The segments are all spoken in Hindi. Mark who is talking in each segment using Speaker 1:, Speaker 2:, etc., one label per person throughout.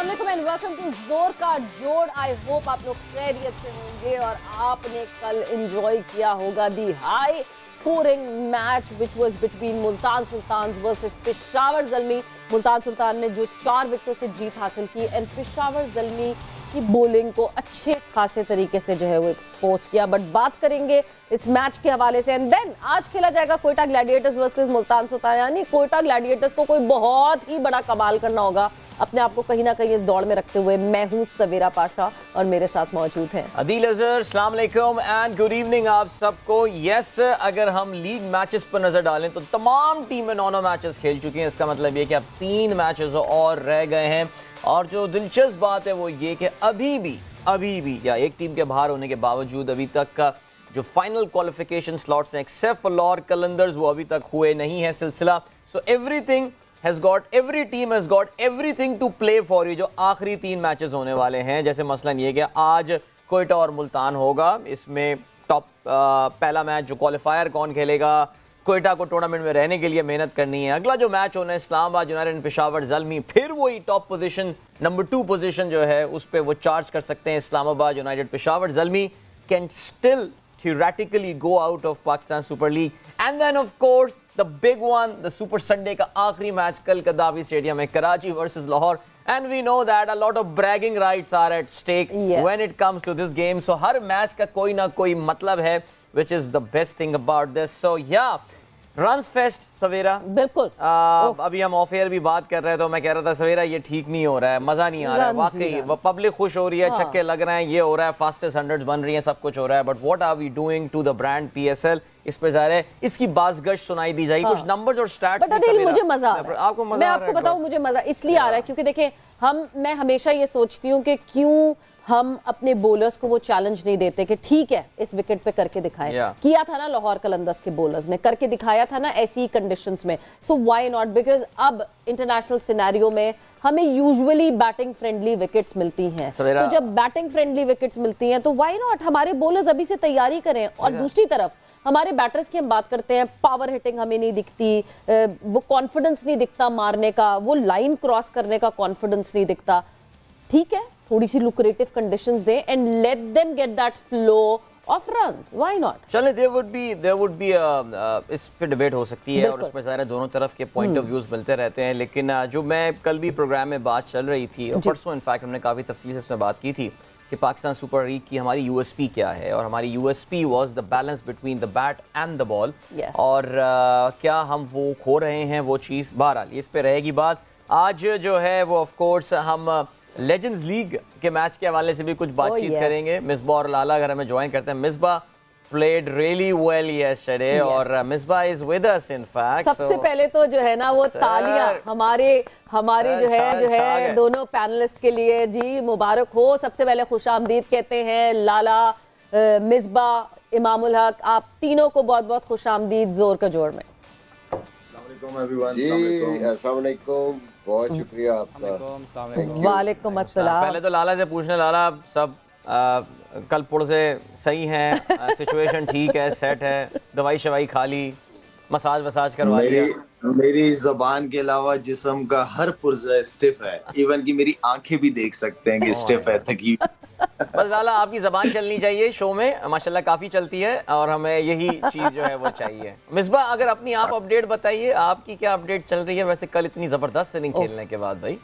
Speaker 1: अस्सलाम वालेकुम एंड वेलकम टू जोर का जोड़। आई होप आप लोग खैरियत से होंगे और आपने कल एंजॉय किया होगा the high scoring match which was between Multan Sultan versus Peshawar Zalmi. Multan Sultan ने जो 4 विकेटों से जीत हासिल की एंड पेशावर ज़ल्मी की बॉलिंग को अच्छे खासे तरीके से जो है वो एक्सपोज किया। बट बात करेंगे इस मैच के हवाले से एंड देन आज खेला जाएगा कोयटा ग्लैडिएटर्स वर्सेस मुल्तान सुल्तान। यानी कोयटा ग्लैडिएटर्स को कोई बहुत ही बड़ा कमाल करना होगा अपने आप को कहीं ना कहीं इस दौड़ में रखते हुए। मैं हूं सवेरा पाशा और मेरे साथ मौजूद हैं
Speaker 2: अदील अजहर। अस्सलाम वालेकुम एंड गुड इवनिंग आप सबको। यस, अगर हम लीग मैचेस पर नजर डालें तो तमाम टीमें 9 मैचेस खेल चुकी हैं। इसका मतलब ये कि अब 3 मैचेस और रह गए हैं और जो दिलचस्प बात है वो ये कि अभी भी या एक टीम के बाहर होने के बावजूद अभी तक का जो फाइनल क्वालिफिकेशन स्लॉट्स हैं एक्सेप्ट फॉर लॉर कलंदर्स वो अभी तक हुए नहीं है सिलसिला। सो every team has got everything to play for you। जो आखिरी 3 मैचेस होने वाले हैं, जैसे मसलन ये कि आज कोयटा और मुल्तान होगा, इसमें टॉप पहला मैच जो क्वालिफायर कौन खेलेगा, कोयटा को टूर्नामेंट में रहने के लिए मेहनत करनी है। अगला जो मैच होना है इस्लामाबाद यूनाइटेड एंड पेशावर ज़ल्मी, फिर वही टॉप पोजीशन नंबर 2 पोजीशन जो है उस पर वो चार्ज कर सकते हैं। Islamabad United Peshawar Zalmi can still theoretically go out of Pakistan Super League and then of course the big one, the Super Sunday का आखिरी मैच कल कदावी स्टेडियम में Karachi versus Lahore and we know that a lot of bragging rights are at stake when it comes to this game। so her match का कोई ना कोई मतलब है which is the best thing about this। so yeah, runs fest सवेरा
Speaker 1: बिल्कुल।
Speaker 2: अभी हम ऑफ एयर भी बात कर रहे हैं तो मैं कह रहा था सवेरा ये ठीक नहीं हो रहा है, मजा नहीं आ रहा है वाकई। पब्लिक खुश हो रही है, छक्के लग रहे हैं, ये हो रहा है, फास्टेस्ट 100 बन रही है, सब कुछ हो रहा है। But what are we doing to the brand PSL? इस पे ज़ाहिर है इसकी बाज़गश सुनाई दी जाएगी, कुछ नंबर्स और स्टैट्स।
Speaker 1: मुझे मजा, आपको मजा, मैं आपको बताऊं मुझे मजा इसलिए आ रहा है क्योंकि देखें मैं हमेशा ये सोचती हूँ कि क्यों हम अपने बॉलर्स को वो चैलेंज नहीं देते कि ठीक है इस विकेट पे करके दिखाएं। किया था ना लाहौर कलंदर्स के बॉलर्स ने, करके दिखाया था ना ऐसी कंडीशंस में। So why not? बिकॉज अब इंटरनेशनल सिनेरियो में हमें यूजुअली बैटिंग फ्रेंडली विकेट्स मिलती हैं। तो जब बैटिंग फ्रेंडली विकेट्स मिलती हैं तो व्हाई नॉट हमारे बॉलर्स अभी से तैयारी करें। और दूसरी तरफ हमारे बैटर्स की हम बात करते हैं, पावर हिटिंग हमें नहीं दिखती, वो कॉन्फिडेंस नहीं दिखता मारने का, वो लाइन क्रॉस करने का कॉन्फिडेंस नहीं दिखता। ठीक है, थोड़ी सी lucrative conditions they and let them get that flow of runs, why not?
Speaker 2: चले, देयर वुड बी इस पे डिबेट हो सकती है और उसमें सारे दोनों तरफ के पॉइंट ऑफ व्यूज मिलते रहते हैं। लेकिन जो मैं कल भी प्रोग्राम में बात चल रही थी और परसों इनफैक्ट हमने काफी तफसील से इसमें बात की थी कि पाकिस्तान सुपर लीग की हमारी यूएसपी क्या है, और हमारी USP was the balance between the bat and the ball. और क्या हम वो खो रहे हैं वो चीज़? बहरहाल इस पे रहेगी बात। आज जो है वो ऑफ कोर्स हम लेजेंड्स लीग के मैच के हवाले से भी कुछ बातचीत करेंगे। मिसबा और लाला अगर हमें ज्वाइन करते हैं। Misbah played really well yesterday और Misbah is with us in fact।
Speaker 1: सबसे पहले तो जो है ना वो तालियां हमारे जो है दोनों पैनलिस्ट के लिए जी मुबारक हो। सबसे पहले खुशामदीद कहते हैं लाला, मिसबा, इमामुल हक, आप तीनों को बहुत बहुत खुशामदीद जोर का जोड़ में।
Speaker 3: अस्सलाम वालेकुम, बहुत शुक्रिया आपका।
Speaker 1: वालेकुम अस्सलाम।
Speaker 2: पहले तो लाला से पूछने, लाला सब कल पुड़ से सही हैं, सिचुएशन ठीक है, सेट है, दवाई शवाई खा ली, मसाज वसाज करवा लिया?
Speaker 3: मेरी जबान के अलावा जिस्म का हर पुर्जा स्टिफ है, इवन कि मेरी आंखें भी देख सकते हैं कि स्टिफ है, थकी।
Speaker 2: बस लाला आपकी जबान चलनी चाहिए शो में, माशाल्लाह काफी चलती है और हमें यही चीज जो है वो चाहिए। मिसबा अगर अपनी आप अपडेट बताइए, आपकी क्या अपडेट चल रही है वैसे कल इतनी जबरदस्त इनिंग खेलने के बाद? भाई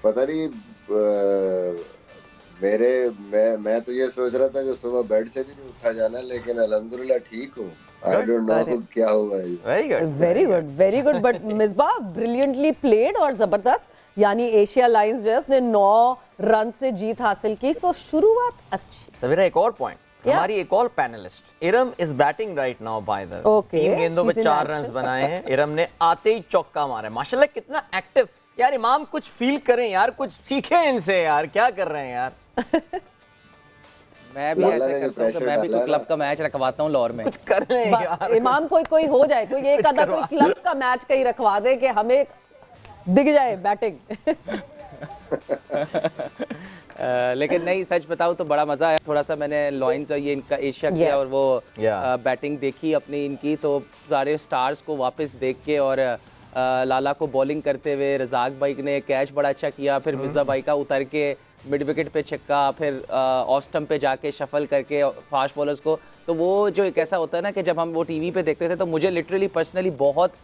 Speaker 3: पता नहीं, मैं तो ये सोच रहा था कि सुबह बेड से भी नहीं उठा जाना, लेकिन अल्हम्दुलिल्लाह ठीक हूँ। I don't know क्या होगा।
Speaker 1: Very good. But Misbah brilliantly played और जबरदस्त, यानी एशिया लायंस जो है उसने 9 रन से जीत हासिल की। सो शुरुआत अच्छी।
Speaker 2: सवेरा एक और पॉइंट, हमारी एक और panelist Iram is batting right now by the 3 गेंदों पे 4 रन बनाए हैं। इरम ने आते ही चौका मारा है, माशाल्लाह कितना एक्टिव। यार इमाम कुछ फील करें यार, कुछ सीखें इनसे यार, क्या कर रहे हैं यार?
Speaker 4: मैं भी ऐसे करता हूं कि मैं भी कोई क्लब का मैच रखवाता हूं लाहौर में।
Speaker 2: कुछ कर रहे हैं यार।
Speaker 1: इमाम कोई हो जाए, कोई एक आधा कोई क्लब का मैच कहीं रखवा दे कि हमें दिख जाए बैटिंग।
Speaker 4: लेकिन नहीं, सच बताऊं तो बड़ा मजा आया। थोड़ा सा मैंने लॉयंस और ये इनका एशिया किया और वो बैटिंग देखी अपनी इनकी, तो सारे स्टार्स को वापस देख के और लाला को बॉलिंग करते हुए, रजाक भाई ने कैच बड़ा अच्छा किया, फिर मिर्जा भाई का उतर के मिड विकेट पे छक्का, फिर ऑफ स्टंप पे जाके शफल करके फास्ट बॉलर्स को, तो वो जो एक ऐसा होता है ना कि जब हम वो टीवी पे देखते थे तो मुझे लिटरली पर्सनली बहुत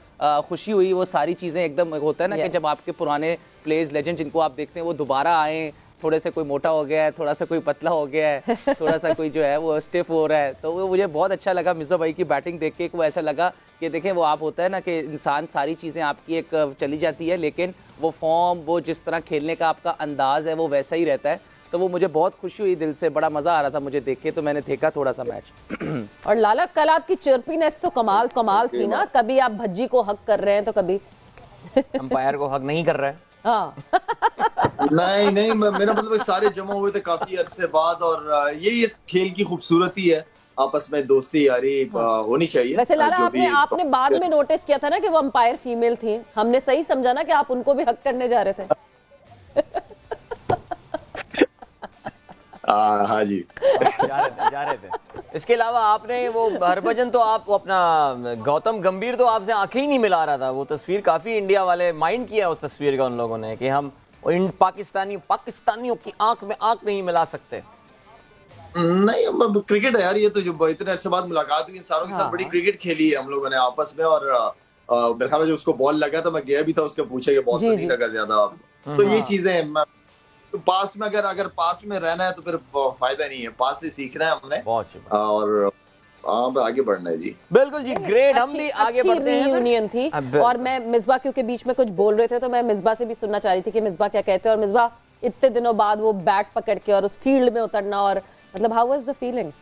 Speaker 4: खुशी हुई। वो सारी चीज़ें एकदम होता है ना कि जब आपके पुराने प्लेयर्स लेजेंड जिनको आप देखते हैं वो दोबारा आए, थोड़े से कोई मोटा हो गया है, थोड़ा सा कोई पतला हो गया है, थोड़ा सा कोई जो है वो स्टिफ हो रहा है, तो वो मुझे बहुत अच्छा लगा मिर्जा भाई की बैटिंग देख के। वो ऐसा लगा कि देखें वो आप होता है ना कि इंसान सारी चीज़ें आपकी एक चली जाती है लेकिन वो फॉर्म, वो जिस तरह खेलने का आपका अंदाज है वो वैसा ही रहता है। तो वो मुझे बहुत खुशी हुई, दिल से बड़ा मजा आ रहा था मुझे देख के, तो मैंने देखा थोड़ा सा मैच।
Speaker 1: और लाला कल आपकी चर्पीनेस तो कमाल थी ना, कभी आप भज्जी को हक कर रहे हैं तो कभी
Speaker 2: अंपायर को हक नहीं कर रहा है।
Speaker 1: हाँ
Speaker 5: नहीं मेरा मतलब सारे जमा हुए थे काफी अरसे बाद, और यही इस खेल की खूबसूरती है, आपस में दोस्ती यारी होनी चाहिए।
Speaker 1: वैसे लाला आपने बाद में नोटिस किया था ना कि वो अंपायर फीमेल थी, हमने सही समझा ना कि आप उनको भी हक करने जा रहे थे।
Speaker 5: हाँ जी
Speaker 2: जा रहे थे। इसके अलावा आपने वो हरभजन, तो आप अपना गौतम गंभीर तो आपसे आंखें ही नहीं मिला रहा था। वो तस्वीर काफी इंडिया वाले माइंड किया उस तस्वीर का उन लोगों ने कि हम इन पाकिस्तानियों की आंख में आंख नहीं मिला सकते।
Speaker 5: नहीं अब क्रिकेट है यार, ये तो जो इतने अरसे बाद मुलाकात हुई इंसानों के साथ, बड़ी क्रिकेट खेली है हम लोगों ने आपस में। और मेरे ख्याल में जब उसको बॉल लगा था मैं गया भी था उसके पूछे कि बॉल तो नहीं लगा ज्यादा। तो ये चीजें तो पास में अगर पास में रहना है तो फिर फायदा नहीं है, पास से सीखना है हमने और आगे बढ़ना है जी।
Speaker 2: बिल्कुल जी, ग्रेट। हम भी आगे बढ़ते हैं।
Speaker 1: यूनियन थी और मैं मिसबा क्योंकि बीच में कुछ बोल रहे थे तो मैं मिसबा से भी सुनना चाह रही थी कि मिसबा क्या कहते हैं। और मिसबा इतने दिनों बाद वो बैट पकड़ के और उस फील्ड में उतरना, और मतलब how was the feeling?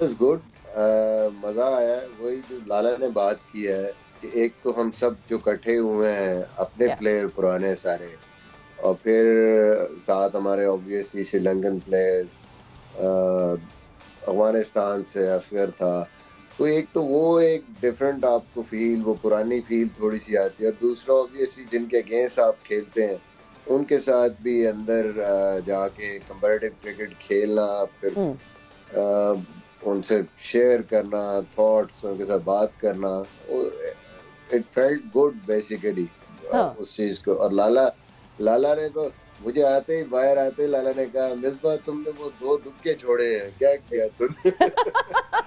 Speaker 3: It's good, मजा आया। वही जो लाला ने बात की है कि एक तो हम सब जो इकट्ठे हुए हैं अपने प्लेयर पुराने सारे, और फिर साथ हमारे ऑब्वियसली श्रीलंकन प्लेयर्स, अफगानिस्तान से असगर था, तो एक तो वो एक डिफरेंट आपको फील, वो पुरानी फील थोड़ी सी आती है। और दूसरा ऑब्वियसली जिनके अगेंस्ट आप खेलते हैं उनके साथ भी अंदर जाके कंपैरेटिव क्रिकेट खेलना, फिर उनसे शेयर करना थॉट्स, उनके साथ बात करना, इट फेल्ट गुड बेसिकली उस चीज को। और लाला ने तो मुझे आते ही बाहर आते ही लाला ने कहा, मिसबा तुमने वो 2 दुक्के छोड़े हैं, क्या किया तुमने?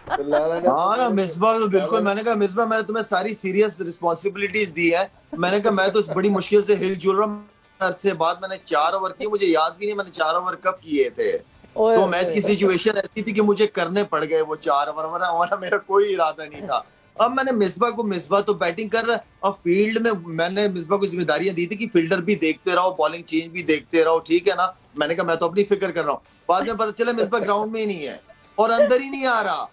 Speaker 3: तो लाला ने
Speaker 5: हाँ ना मिसबा तो बिल्कुल, मैंने कहा मिसबा मैंने तुम्हें सारी सीरियस रिस्पॉन्सिबिलिटीज दी है। मैंने कहा मैं तो बड़ी मुश्किल से हिल जुल रहा हूँ, से बाद मैंने 4 ओवर किए, मुझे याद भी नहीं मैंने 4 ओवर कब किए थे। तो मैच की सिचुएशन ऐसी थी कि मुझे करने पड़ गए वो 4 ओवर, वरना मेरा कोई इरादा नहीं था। अब मैंने मिसबा तो बैटिंग कर रहा है और फील्ड में मैंने मिसबा को जिम्मेदारियां दी थी कि फील्डर भी देखते रहो, बॉलिंग चेंज भी देखते रहो, ठीक है ना। मैंने कहा मैं तो अपनी फिक्र कर रहा हूँ। बाद में पता चला मिसबा ग्राउंड में ही नहीं है और अंदर ही नहीं आ रहा,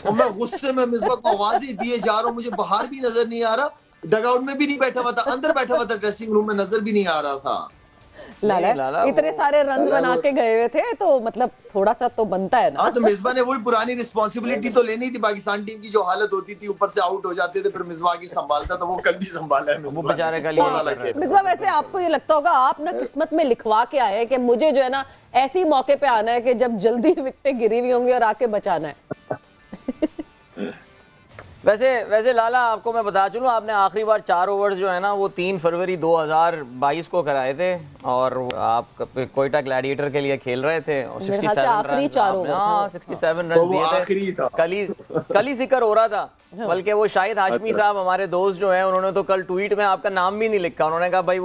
Speaker 5: और मैं गुस्से में मिसबा को आवाजें दिए जा रहा हूँ, मुझे बाहर भी नजर नहीं आ रहा, डगआउट में भी नहीं बैठा हुआ था, अंदर बैठा हुआ था, ड्रेसिंग रूम में नजर भी नहीं आ रहा था।
Speaker 1: लाला इतने सारे रन बना के गए हुए थे तो मतलब थोड़ा सा तो बनता है ना।
Speaker 5: हाँ तो मिसबा ने वही पुरानी रिस्पॉन्सिबिलिटी तो लेनी थी। पाकिस्तान टीम की जो हालत होती थी, ऊपर से आउट हो जाते थे, फिर मिसबा की संभालता, तो वो कल भी संभाला है
Speaker 2: वो बेचारे का लिए।
Speaker 1: मिसबा वैसे आपको ये लगता होगा आप ना किस्मत में लिखवा के आए कि मुझे जो है ना ऐसी मौके पे आना है कि जब जल्दी विकेटें गिरी हुई होंगी और आके बचाना है।
Speaker 2: वैसे लाला आपको मैं बता चलूं, आपने आखिरी बार 4 ओवर्स जो है ना वो 3 फरवरी 2022 को कराए थे और आप कोयटा ग्लैडिएटर के लिए खेल रहे थे और 67 रन, 67 रन दिए थे। कल ही जिक्र हो रहा था, बल्कि वो शाहिद हाशमी साहब हमारे दोस्त जो हैं उन्होंने तो कल ट्वीट में आपका नाम भी नहीं लिखा। उन्होंने कहा भाई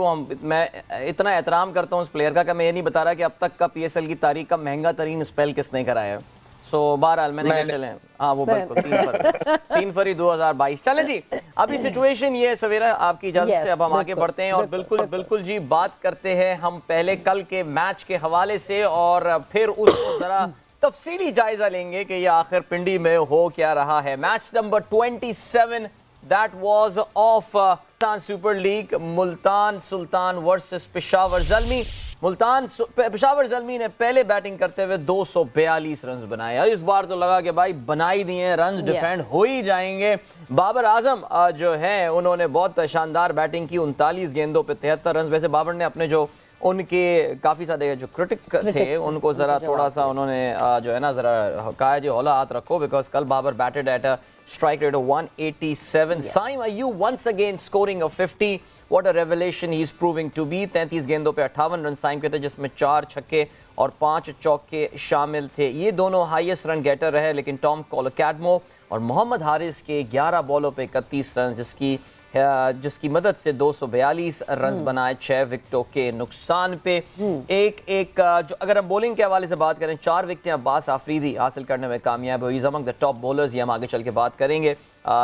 Speaker 2: मैं इतना एहतराम करता हूँ उस प्लेयर का, मैं ये नहीं बता रहा कि अब तक का PSL की तारीख का महंगा तरीन स्पेल किसने कराया। सो बहरहाल मैंने चले, हाँ वो बिल्कुल 3 फरवरी 2022। चले जी, अभी सिचुएशन ये सवेरा आपकी इजाजत से अब हम आगे बढ़ते हैं और बिल्कुल जी बात करते हैं हम पहले कल के मैच के हवाले से और फिर उसको जरा तफसीली जायजा लेंगे कि ये आखिर पिंडी में हो क्या रहा है। Match number 27 that was of Multan super league, Multan Sultan versus Peshawar Zalmi. Peshawar Zalmi ने पहले बैटिंग करते हुए 242 रन बनाए। इस बार तो लगा कि भाई बना ही दिए, रन डिफेंड हो ही जाएंगे। बाबर आजम जो है उन्होंने बहुत शानदार बैटिंग की, 39 गेंदों पे 73 रन। वैसे बाबर ने अपने जो उनके काफ़ी सारे जो क्रिटिक थे उनको ज़रा थोड़ा सा उन्होंने जो है ना ज़रा कहा जी हौला हाथ रखो, बिकॉज कल Babar batted at a strike rate of 187. Yeah. Saim Ayub once again scoring a 50. What a revelation he is proving to be. 33 गेंदों पे 58 रन साइम के थे, जिसमें 4 छक्के और 5 चौके शामिल थे। ये दोनों हाईएस्ट रन गेटर रहे, लेकिन टॉम कोलोकैडमो और मोहम्मद हारिस के 11 बॉलों पे 31 रन, जिसकी मदद से 242 रन बनाए 6 विकेटों के नुकसान पे। जो अगर हम बॉलिंग के हवाले से बात करें, 4 विकेटें अब्बास आफरीदी हासिल करने में कामयाब हुई। अमंग द टॉप बॉलर्स, ये हम आगे चल के बात करेंगे।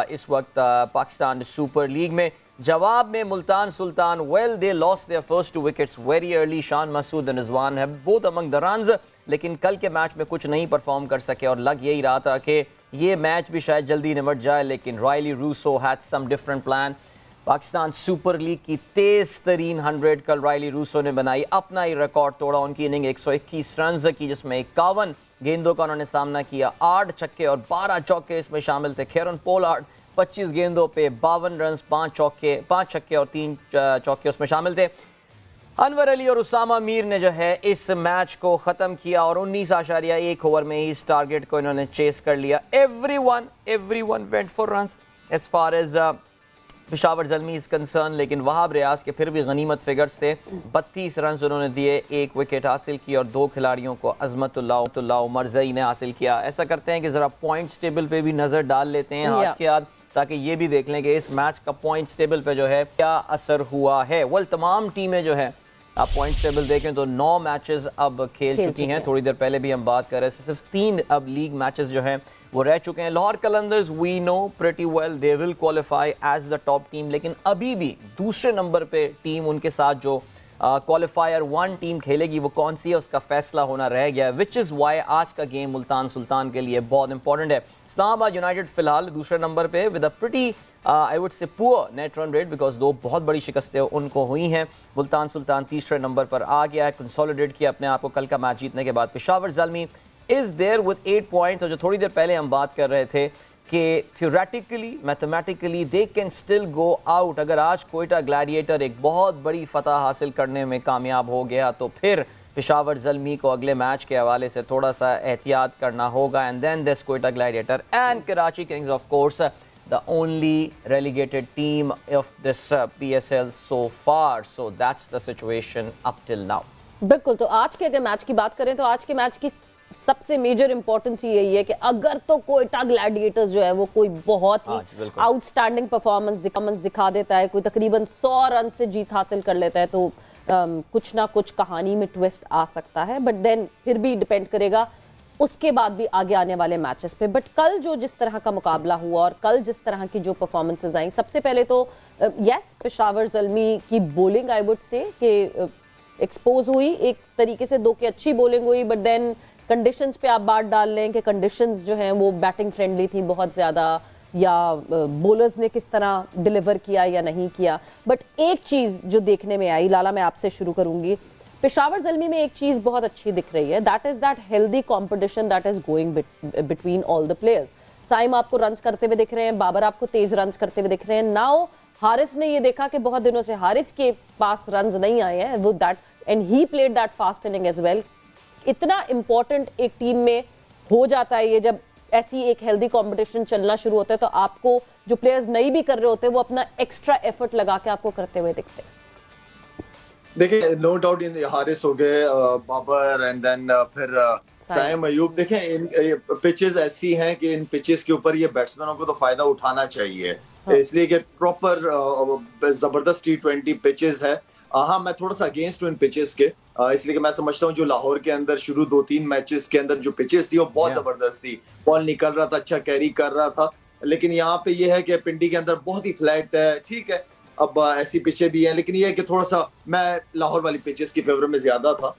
Speaker 2: इस वक्त पाकिस्तान सुपर लीग में जवाब में Multan Sultan, well they lost their first 2 wickets very early. Shan Masood and Rizwan है बोथ अमंग द रन्स, लेकिन कल के मैच में कुछ नहीं परफॉर्म कर सके और लग यही रहा था कि ये मैच भी शायद जल्दी निमट जाए, लेकिन Rilee Rossouw had some different plan. Pakistan super league की तेज तरीन 100 कल रायली रूसो ने बनाई, अपना ही रिकॉर्ड तोड़ा। उनकी इनिंग 121 रन की, जिसमें 51 गेंदों का उन्होंने सामना किया। 8 छक्के और 12 चौके इसमें शामिल थे। खेरन पोलार्ड 25 गेंदों पे 52 रन, 5 छक्के और 3 चौके उसमें शामिल थे। अनवर अली और उसामा मीर ने जो है इस मैच को ख़त्म किया और 19.1 ओवर में ही इस टारगेट को इन्होंने चेस कर लिया। Everyone went for runs as far as Peshawar Zalmi is concern, लेकिन वहाब रियाज के फिर भी गनीमत फिगर्स थे। 32 रन उन्होंने दिए, 1 विकेट हासिल की और 2 खिलाड़ियों को अजमतुल्लाह उमरज़ई ने हासिल किया। ऐसा करते हैं कि ज़रा पॉइंट्स टेबल पे भी नज़र डाल लेते हैं हाथ के हाथ, ताकि ये भी देख लें कि इस मैच का पॉइंट्स टेबल पे जो है क्या असर हुआ है। तमाम टीमें जो है आप पॉइंट्स टेबल देखें तो 9 मैचेस अब खेल चुकी हैं। थोड़ी देर पहले भी हम बात कर रहे थे, सिर्फ 3 अब लीग मैचेस जो हैं वो रह चुके हैं। Lahore Qalandars we know pretty well they will qualify as the top team, लेकिन अभी भी दूसरे नंबर पे टीम उनके साथ जो क्वालिफायर 1 टीम खेलेगी वो कौन सी है उसका फैसला होना रह गया है, विच इज़ वाई आज का गेम मुल्तान सुल्तान के लिए बहुत इंपॉर्टेंट है। इस्लामाबाद यूनाइटेड फिलहाल दूसरे नंबर पे with a pretty I would say poor net run rate, because 2 बहुत बड़ी शिकस्तें उनको हुई हैं। मुल्तान सुल्तान तीसरे नंबर पर आ गया है, कंसोलिडेट किया अपने आप को कल का मैच जीतने के बाद। Peshawar Zalmi is there with 8 points, और जो थोड़ी देर पहले हम बात कर रहे थे कि theoretically mathematically they can still go out. अगर आज कोयटा ग्लैडिएटर एक बहुत बड़ी फतह हासिल करने में कामयाब हो गया तो फिर पेशावर ज़ल्मी को अगले मैच के हवाले से थोड़ा सा एहतियात करना होगा। And then this Quetta gladiator and Karachi kings of course the only relegated team of this PSL so far. So that's the situation up till now.
Speaker 1: बिल्कुल, तो आज के अगर मैच की बात करें तो आज के मैच की सबसे मेजर इंपॉर्टेंस यही है कि अगर तो कोयटा ग्लैडिएटर्स जो है वो कोई बहुत ही आउटस्टैंडिंग परफॉर्मेंस दिखा देता है, कोई तकरीबन 100 रन से जीत हासिल कर लेता है, तो कुछ ना कुछ कहानी में ट्विस्ट आ सकता है। बट देन फिर भी डिपेंड करेगा उसके बाद भी आगे आने वाले मैचेस पे। बट कल जो जिस तरह का मुकाबला हुआ और कल जिस तरह की जो परफॉर्मेंसेस आई, सबसे पहले तो यस पेशावर ज़ल्मी की बॉलिंग आई वुड से कि एक्सपोज हुई एक तरीके से, 2 की अच्छी बॉलिंग हुई। बट देन कंडीशंस पे आप बात डाल लें कि कंडीशंस जो हैं वो बैटिंग फ्रेंडली थी बहुत ज़्यादा, या बॉलर्स ने किस तरह डिलीवर किया या नहीं किया। बट एक चीज़ जो देखने में आई, लाला मैं आपसे शुरू करूंगी, पेशावर ज़ल्मी में एक चीज बहुत अच्छी दिख रही है, that is that healthy competition that is going between all the players. Saim आपको रन्स करते हुए दिख रहे हैं, बाबर आपको तेज रन्स करते हुए दिख रहे हैं। नाउ हारिस ने ये देखा कि बहुत दिनों से हारिस के पास रन्स नहीं आए हैं, वो that and he played that fast inning as well. इतना इंपॉर्टेंट एक टीम में हो जाता है ये, जब ऐसी एक हेल्दी कंपटीशन चलना शुरू होता है तो आपको जो प्लेयर्स नहीं भी कर रहे होते वो अपना एक्स्ट्रा एफर्ट लगा के आपको करते हुए दिखते हैं।
Speaker 5: देखिए नो डाउट इन हारिस हो गए, बाबर एंड देन फिर साइम अयूब। देखें इन पिचेस ऐसी हैं कि इन पिचेस के ऊपर ये बैट्समैनों को तो फायदा उठाना चाहिए, इसलिए कि प्रॉपर जबरदस्त T20 पिचेस है। हाँ, मैं थोड़ा सा अगेंस्ट हूँ इन पिचेस के, इसलिए कि मैं समझता हूँ जो लाहौर के अंदर शुरू 2-3 मैचेस के अंदर जो पिचेस थी वो बहुत जबरदस्त थी, बॉल निकल रहा था, अच्छा कैरी कर रहा था। लेकिन यहाँ पे ये है कि पिंडी के अंदर बहुत ही फ्लैट है, ठीक है अब ऐसी पिचे भी हैं, लेकिन ये है कि थोड़ा सा मैं लाहौर वाली पिचेस की फेवर में ज्यादा था।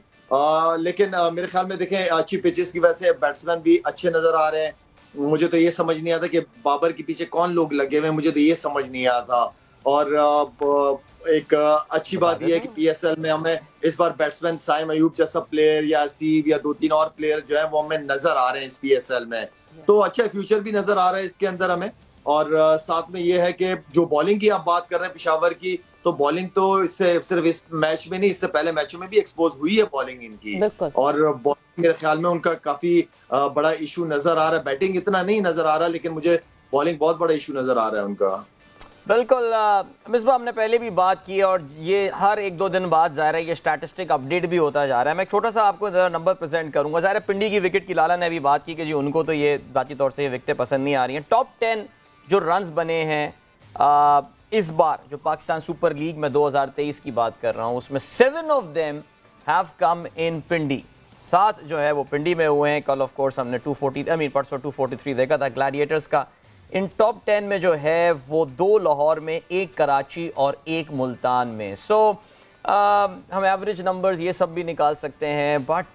Speaker 5: लेकिन मेरे ख्याल में देखें अच्छी पिचेस की वजह से बैट्समैन भी अच्छे नजर आ रहे हैं। मुझे तो ये समझ नहीं आता कि बाबर के पीछे कौन लोग लगे हुए हैं, मुझे तो ये समझ नहीं आता। और एक अच्छी बात यह है कि PSL में हमें इस बार बैट्समैन साइम अयूब जैसा प्लेयर या असीब या 2-3 और प्लेयर जो है वो हमें नजर आ रहे हैं इस PSL में, तो अच्छा फ्यूचर भी नजर आ रहा है इसके अंदर हमें। और साथ में ये है कि जो बॉलिंग की आप बात कर रहे हैं पेशावर की, तो बॉलिंग तो इससे सिर्फ इस मैच में नहीं, इससे पहले मैचों में भी एक्सपोज हुई है बॉलिंग इनकी, और बॉलिंग मेरे ख्याल में उनका काफी बड़ा इशू नजर आ रहा है। बैटिंग इतना नहीं नजर आ रहा, लेकिन मुझे बॉलिंग बहुत बड़ा इशू नजर आ रहा है उनका।
Speaker 2: बिल्कुल मिसबा, हमने पहले भी बात की और ये हर 1-2 दिन बाद ज़ाहिर है ये स्टैटिस्टिक अपडेट भी होता जा रहा है। मैं एक छोटा सा आपको नंबर प्रेजेंट करूंगा। ज़ाहिर है पिंडी की विकेट की लाला ने अभी बात की कि जी उनको तो ये जाती तौर से ये विकेटें पसंद नहीं आ रही हैं। टॉप 10 जो रन्स बने हैं इस बार जो पाकिस्तान सुपर लीग में 2023 की बात कर रहा हूँ, उसमें 7 ऑफ देम हैव कम इन पिंडी। 7 जो है वो पिंडी में हुए हैं। कल ऑफ कोर्स हमने परसों 243 देखा था ग्लैडिएटर्स का। इन टॉप 10 में जो है वो 2 लाहौर में, 1 कराची और 1 मुल्तान में। हम एवरेज नंबर्स ये सब भी निकाल सकते हैं, बट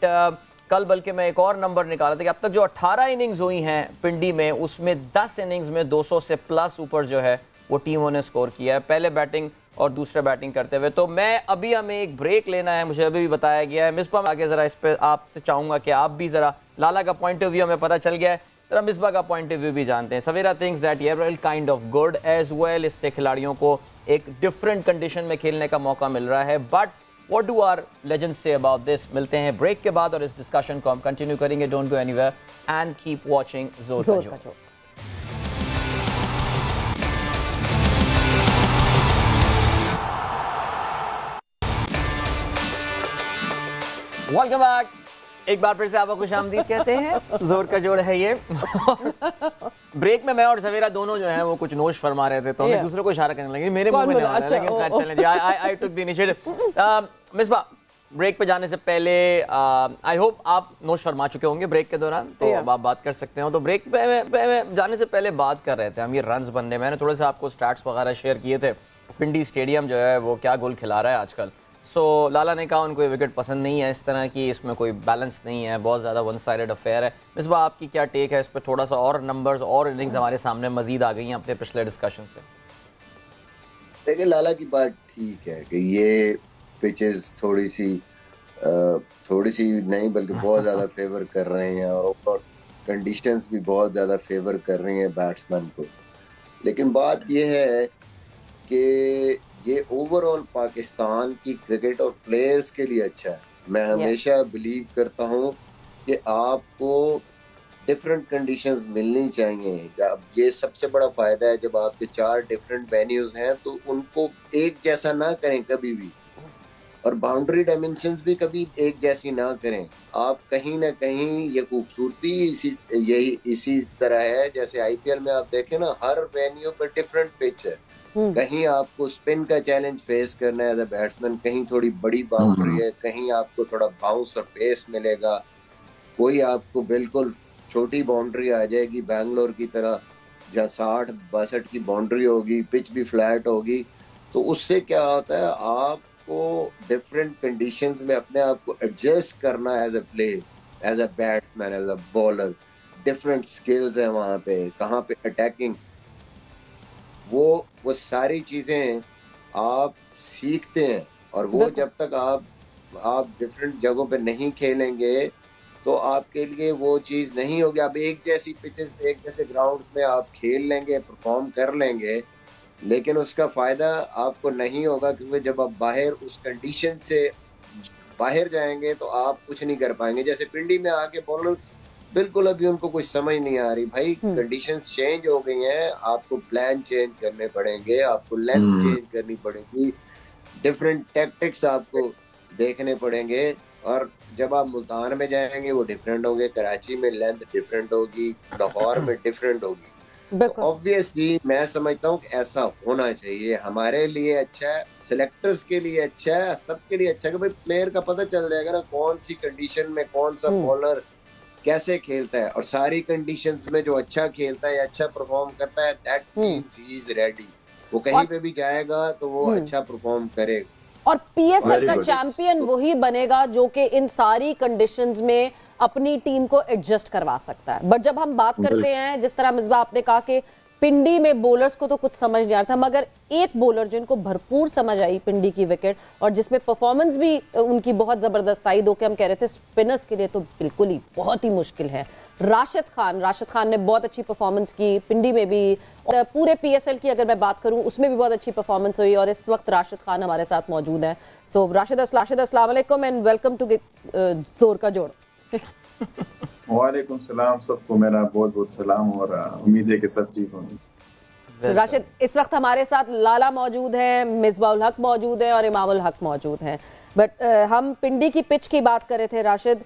Speaker 2: कल बल्कि मैं एक और नंबर निकाला था कि अब तक जो 18 इनिंग्स हुई हैं पिंडी में, उसमें 10 इनिंग्स में 200 से प्लस ऊपर जो है वो टीमों ने स्कोर किया है, पहले बैटिंग और दूसरे बैटिंग करते हुए। तो मैं अभी हमें एक ब्रेक लेना है, मुझे अभी भी बताया गया है। मिसबा आगे जरा इस पे आपसे चाहूंगा कि आप भी जरा लाला का पॉइंट ऑफ व्यू हमें पता चल गया है, जरा मिसबा का पॉइंट ऑफ व्यू भी जानते हैं। सवेरा थिंक्स दैट ये will kind of good as well, इससे खिलाड़ियों को एक डिफरेंट कंडीशन में खेलने का मौका मिल रहा है। But what do our legends say about this? मिलते हैं ब्रेक के बाद और इस डिस्कशन को हम कंटिन्यू करेंगे। Don't go anywhere and keep watching जोर का जोर। Welcome back. एक बार फिर से आपको खुशामदीद कहते हैं, जोर का जोड़ है ये। ब्रेक में मैं और सवेरा दोनों जो हैं वो कुछ नोश फरमा रहे थे, तो हम एक दूसरे को इशारा करने लगे, मेरे मुंह में नहीं आ रहा है, लेकिन खैर चलें जी, I took the initiative. Misbah, break पे जाने से पहले आई होप आप नोश फरमा चुके होंगे ब्रेक के दौरान, तो अब आप बात कर सकते हो। तो ब्रेक पे जाने से पहले बात कर रहे थे हम ये रन्स बनने, मैंने थोड़े से आपको स्टैट्स वगैरह शेयर किए थे। पिंडी स्टेडियम जो है वो क्या गोल खिला रहा है आजकल। लाला ने कहा उनको ये विकेट पसंद नहीं है, इस तरह की इसमें कोई बैलेंस नहीं है, बहुत ज़्यादा वन साइडेड अफेयर है। इस बार आपकी क्या टेक है इस पर? थोड़ा सा और नंबर्स और इनिंग्स हमारे सामने मजीद आ गई हैं अपने पिछले डिस्कशन से।
Speaker 3: देखिए, लाला की बात ठीक है कि ये पिचेस थोड़ी सी नहीं बल्कि बहुत ज़्यादा फेवर कर रहे हैं, और कंडीशंस भी बहुत ज़्यादा फेवर कर रही हैं बैट्समैन को। लेकिन बात ये है कि ये ओवरऑल पाकिस्तान की क्रिकेट और प्लेयर्स के लिए अच्छा है। मैं हमेशा बिलीव करता हूँ कि आपको डिफरेंट कंडीशंस मिलनी चाहिए। अब ये सबसे बड़ा फायदा है, जब आपके 4 डिफरेंट वेन्यूज हैं तो उनको एक जैसा ना करें कभी भी, और बाउंड्री डायमेंशंस भी कभी एक जैसी ना करें। आप कहीं ना कहीं ये खूबसूरती इसी तरह है, जैसे आईपीएल में आप देखें ना, हर वेन्यू पर डिफरेंट पिच है। कहीं आपको स्पिन का चैलेंज फेस करना है एज अ बैट्समैन, कहीं थोड़ी बड़ी बाउंड्री है, कहीं आपको थोड़ा बाउंस और पेस मिलेगा, कोई आपको बिल्कुल छोटी बाउंड्री आ जाएगी बैंगलोर की तरह, जहाँ 60-62 की बाउंड्री होगी, पिच भी फ्लैट होगी। तो उससे क्या होता है, आपको डिफरेंट कंडीशंस में अपने आप को एडजस्ट करना as a player, as a batsman, as a bowler. Different skills है वहाँ पे, कहाँ पे अटैकिंग, वो सारी चीजें आप सीखते हैं। और वो जब तक आप डिफरेंट जगहों पे नहीं खेलेंगे तो आपके लिए वो चीज नहीं होगी। आप एक जैसी पिचेस पे, एक जैसे ग्राउंड्स में आप खेल लेंगे, परफॉर्म कर लेंगे, लेकिन उसका फायदा आपको नहीं होगा, क्योंकि जब आप बाहर उस कंडीशन से बाहर जाएंगे तो आप कुछ नहीं कर पाएंगे। जैसे पिंडी में आके बॉलर्स बिल्कुल अभी उनको कुछ समझ नहीं आ रही, भाई कंडीशंस चेंज हो गई हैं, आपको प्लान चेंज करने पड़ेंगे, आपको लेंथ चेंज करनी पड़ेगी, डिफरेंट टैक्टिक्स आपको देखने पड़ेंगे। और जब आप मुल्तान में जाएंगे वो डिफरेंट होंगे, कराची में लेंथ डिफरेंट होगी, लाहौर में डिफरेंट होगी। तो ऑब्वियसली मैं समझता हूँ कि ऐसा होना चाहिए, हमारे लिए अच्छा है, सिलेक्टर्स के लिए अच्छा है, सबके लिए अच्छा है कि भाई प्लेयर का पता चल जाएगा ना कौन सी कंडीशन में कौन सा बॉलर कैसे खेलता है, और सारी कंडीशंस में जो अच्छा खेलता है, अच्छा परफॉर्म करता है, that means he is ready. वो कहीं पे भी जाएगा तो वो अच्छा परफॉर्म करेगा, और
Speaker 1: पीएसएल का चैंपियन वही बनेगा जो कि इन सारी कंडीशंस में अपनी टीम को एडजस्ट करवा सकता है। बट जब हम बात करते हैं, जिस तरह मिसबा आपने कहा कि पिंडी में बॉलर्स को तो कुछ समझ नहीं आ रहा था, मगर एक बॉलर जिनको भरपूर समझ आई पिंडी की विकेट और जिसमें परफॉर्मेंस भी उनकी बहुत जबरदस्त आई, दो के हम कह रहे थे स्पिनर्स के लिए तो बिल्कुल ही बहुत ही मुश्किल है, राशिद खान ने बहुत अच्छी परफॉर्मेंस की पिंडी में भी, और पूरे PSL की अगर मैं बात करूं उसमें भी बहुत अच्छी परफॉर्मेंस हुई और इस वक्त राशिद खान हमारे साथ मौजूद हैं। सो राशिद अस्सलाम वालेकुम एंड वेलकम टू जोर का जोड़।
Speaker 6: वालेकुम सलाम, सबको मेरा बहुत बहुत सलाम और उम्मीद है कि सब ठीक होंगे।
Speaker 1: राशिद, इस वक्त हमारे साथ लाला मौजूद हैं, मिसबाउल हक मौजूद है और इमामुल हक मौजूद हैं, बट हम पिंडी की पिच की बात कर रहे थे राशिद।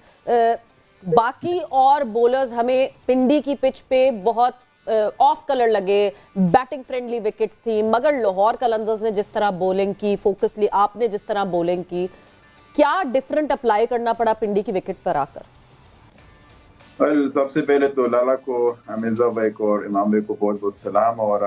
Speaker 1: बाकी और बॉलर्स हमें पिंडी की पिच पे बहुत ऑफ कलर लगे, बैटिंग फ्रेंडली विकेट्स थी, मगर लाहौर कलंदर्स ने जिस तरह बॉलिंग की, फोकस ली, आपने जिस तरह बॉलिंग की, क्या डिफरेंट अप्लाई करना पड़ा पिंडी की विकेट पर आकर?
Speaker 6: सबसे पहले तो लाला को, मिर्जा भाई को और इमाम भाई को बहुत बहुत सलाम। और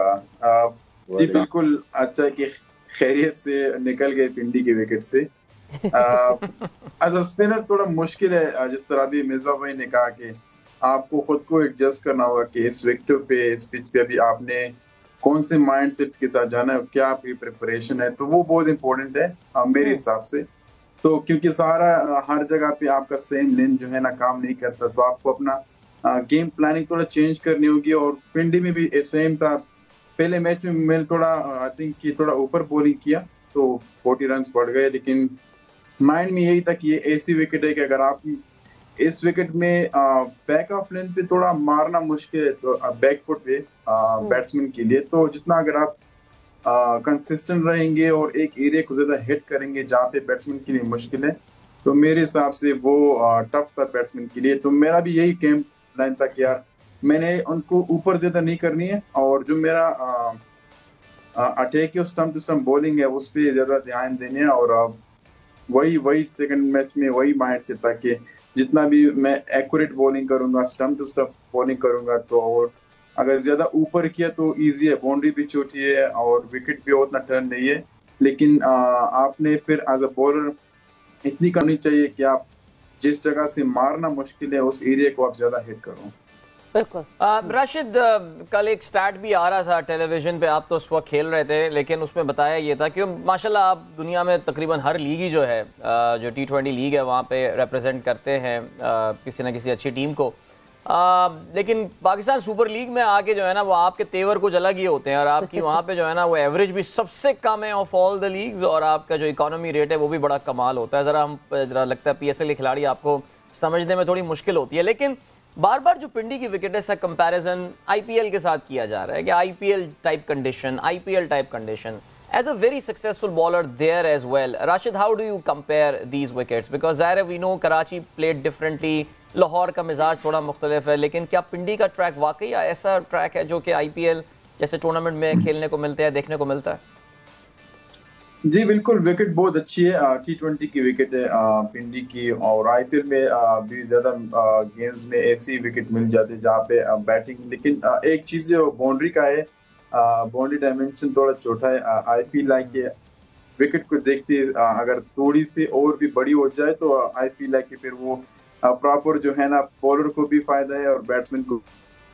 Speaker 6: जी बिल्कुल अच्छा कि खैरियत से निकल गए पिंडी की विकेट से। एज अ स्पिनर थोड़ा मुश्किल है, जिस तरह भी मिर्जा भाई ने कहा कि आपको खुद को एडजस्ट करना होगा कि इस विकेट पे, इस पिच पे अभी आपने कौन से माइंडसेट के साथ जाना है, क्या आपकी प्रिपरेशन है, तो वो बहुत इंपॉर्टेंट है मेरे हिसाब से। तो क्योंकि सारा हर जगह पे आपका सेम लेंथ जो है ना काम नहीं करता, तो आपको अपना गेम प्लानिंग थोड़ा चेंज करनी होगी। और पिंडी में भी सेम था, पहले मैच में मैंने थोड़ा आई थिंक कि थोड़ा ऊपर बॉलिंग किया तो 40 रन पड़ गए, लेकिन माइंड में यही था कि ये ऐसी विकेट है कि अगर आप इस विकेट में बैक ऑफ लेंथ पे थोड़ा मारना मुश्किल है, तो बैक फुट पे बैट्समैन के लिए, तो जितना अगर आप कंसिस्टेंट रहेंगे और एक एरिया को ज्यादा हिट करेंगे जहाँ पे बैट्समैन के लिए मुश्किल है, तो मेरे हिसाब से वो टफ था बैट्समैन के लिए। तो मेरा भी यही गेम लाइन था कि यार मैंने उनको ऊपर ज्यादा नहीं करनी है और जो मेरा attack stump to stump bowling है उस पर ज्यादा ध्यान देने है। और वही सेकंड मैच में वही माइंड से था कि जितना भी मैं एक्यूरेट बॉलिंग करूंगा, स्टंप टू स्टंप बॉलिंग करूंगा, तो और अगर ज्यादा ऊपर किया तो इजी है, बाउंड्री भी छोटी है और विकेट भी उतना टर्न नहीं है, लेकिन आपने फिर एज अ बॉलर इतनी करनी चाहिए कि आप जिस जगह से मारना मुश्किल है उस एरिया को आप ज्यादा हिट करो।
Speaker 2: राशिद, कल एक स्टैट भी आ रहा था टेलीविजन पे, आप तो उस वक्त खेल रहे थे, लेकिन उसमें बताया ये था कि माशाल्लाह आप दुनिया में तकरीबन हर लीग ही जो है, जो T20 लीग है वहाँ पे रिप्रेजेंट करते हैं किसी ना किसी अच्छी टीम को, लेकिन पाकिस्तान सुपर लीग में आके जो है ना वो आपके तेवर कुछ अलग ही होते हैं और आपकी वहाँ पे जो है ना वो एवरेज भी सबसे कम है ऑफ ऑल द लीग्स, और आपका जो इकोनॉमी रेट है वो भी बड़ा कमाल होता है। ज़रा लगता है PSL के खिलाड़ी आपको समझने में थोड़ी मुश्किल होती है, लेकिन बार बार जो पिंडी की विकेट है इसका कंपैरिजन IPL के साथ किया जा रहा है कि IPL type condition as a very successful bowler there as well. Rashid, how do you compare these wickets? Because ज़ाहिर है we know Karachi played differently, Lahore का मिजाज थोड़ा मुख्तलिफ है, लेकिन क्या पिंडी का ट्रैक वाकई ऐसा ट्रैक है जो कि IPL जैसे टूर्नामेंट में खेलने को मिलता है, देखने को मिलता है?
Speaker 6: जी बिल्कुल, विकेट बहुत अच्छी है, T20 की विकेट है पिंडी की, और IPL में भी ज्यादा गेम्स में ऐसी विकेट मिल जाती है जहाँ पे बैटिंग, लेकिन एक चीज जो बाउंड्री का है, बाउंड्री डायमेंशन थोड़ा छोटा है। आई फील लाइक विकेट को देखते अगर थोड़ी सी और भी बड़ी हो जाए तो आई फील लाइक फिर वो प्रॉपर जो है ना बॉलर को भी फायदा है और बैट्समैन को,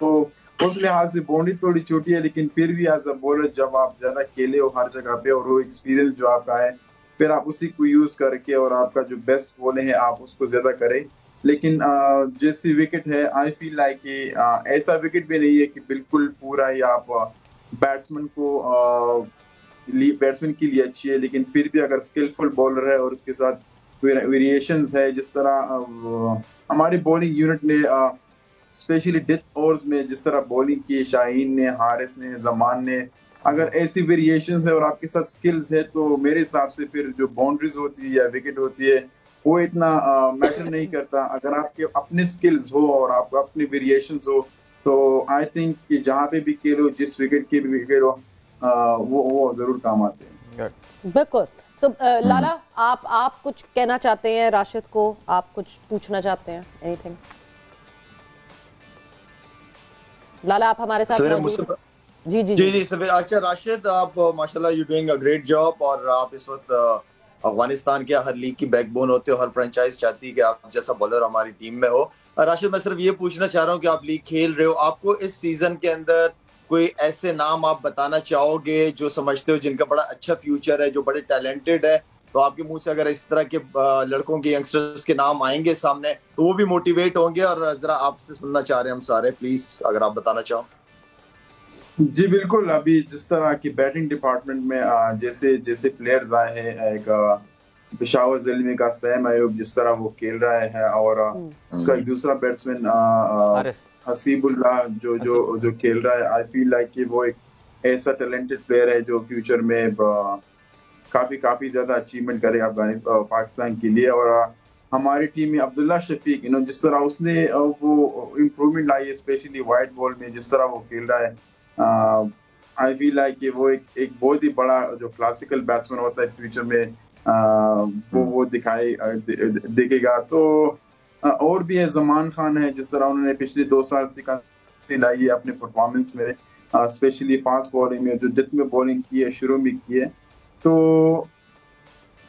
Speaker 6: तो उस लिहाज से बाउंड्री थोड़ी छोटी है, लेकिन फिर भी एज अ बॉलर जब आप ज्यादा खेले हो हर जगह पे और वो एक्सपीरियंस जो आपका है, फिर आप उसी को यूज करके और आपका जो बेस्ट बॉलिंग है आप उसको ज्यादा करें। लेकिन जैसी विकेट है आई फील लाइक ऐसा विकेट भी नहीं है कि बिल्कुल पूरा ही आप बैट्समैन के लिए अच्छी है, लेकिन फिर भी अगर स्किलफुल बॉलर है और उसके साथ वेरिएशंस है, जिस तरह हमारी बॉलिंग यूनिट ने स्पेशली डेथ ओवर्स में जिस तरह बॉलिंग की, शाहीन ने, हारिस ने, जमान ने, अगर ऐसी वेरिएशंस है और आपके साथ स्किल्स है, तो मेरे हिसाब से फिर जो बाउंड्रीज होती है या विकेट होती है वो इतना मैटर नहीं करता। अगर आपके अपने स्किल्स हो और आपको अपनी वेरिएशंस हो, तो आई थिंक कि जहाँ पे भी खेलो, जिस विकेट की भी विकेट हो, वो जरूर काम आते हैं।
Speaker 1: बिल्कुल। सो लाला, आप कुछ कहना चाहते हैं राशिद को, आप कुछ पूछना चाहते हैं, एनीथिंग? लाला आप हमारे साथ मौजूद?
Speaker 5: जी सर। अच्छा राशिद, आप माशाल्लाह you doing a great job, और आप इस वक्त अफगानिस्तान के हर लीग की बैकबोन होते हो, हर फ्रेंचाइज चाहती है कि आप जैसा बॉलर हमारी टीम में हो। राशिद, मैं सिर्फ ये पूछना चाह रहा हूँ कि आप लीग खेल रहे हो, आपको इस सीजन के अंदर कोई ऐसे नाम आप बताना चाहोगे जो समझते हो जिनका बड़ा अच्छा फ्यूचर है, जो बड़े टैलेंटेड है, तो आपके मुंह से अगर इस तरह के लड़कों के, यंगस्टर्स के नाम आएंगे सामने तो वो भी मोटिवेट होंगे। और जरा आपसे सुनना चाह रहे हैं हम सारे, प्लीज अगर आप बताना चाहो।
Speaker 6: जी बिल्कुल, अभी जिस तरह की बैटिंग डिपार्टमेंट में जैसे जैसे प्लेयर्स आए हैं, एक पेशावर ज़िले का सैम अयूब जिस तरह वो खेल रहा है, और उसका एक दूसरा बैट्समैन हसीबुल्लाह जो जो जो खेल रहा है, आई फील लाइक कि वो एक ऐसा टैलेंटेड प्लेयर है जो फ्यूचर में काफ़ी ज़्यादा अचीवमेंट करे पाकिस्तान के लिए। और हमारी टीम में अब्दुल्ला शफीक जिस तरह उसने वो इम्प्रूवमेंट लाई है, स्पेशली वाइट बॉल में जिस तरह वो खेल रहा है, आई फील लाइक कि वो एक बहुत ही बड़ा जो क्लासिकल बैट्समैन होता है फ्यूचर में वो दिखेगा। तो और भी है, जमान खान है जिस तरह उन्होंने पिछले 2 साल से लाई है अपने परफॉर्मेंस में, स्पेशली फास्ट बॉलिंग में जो जितने बॉलिंग की है शुरू में की है। तो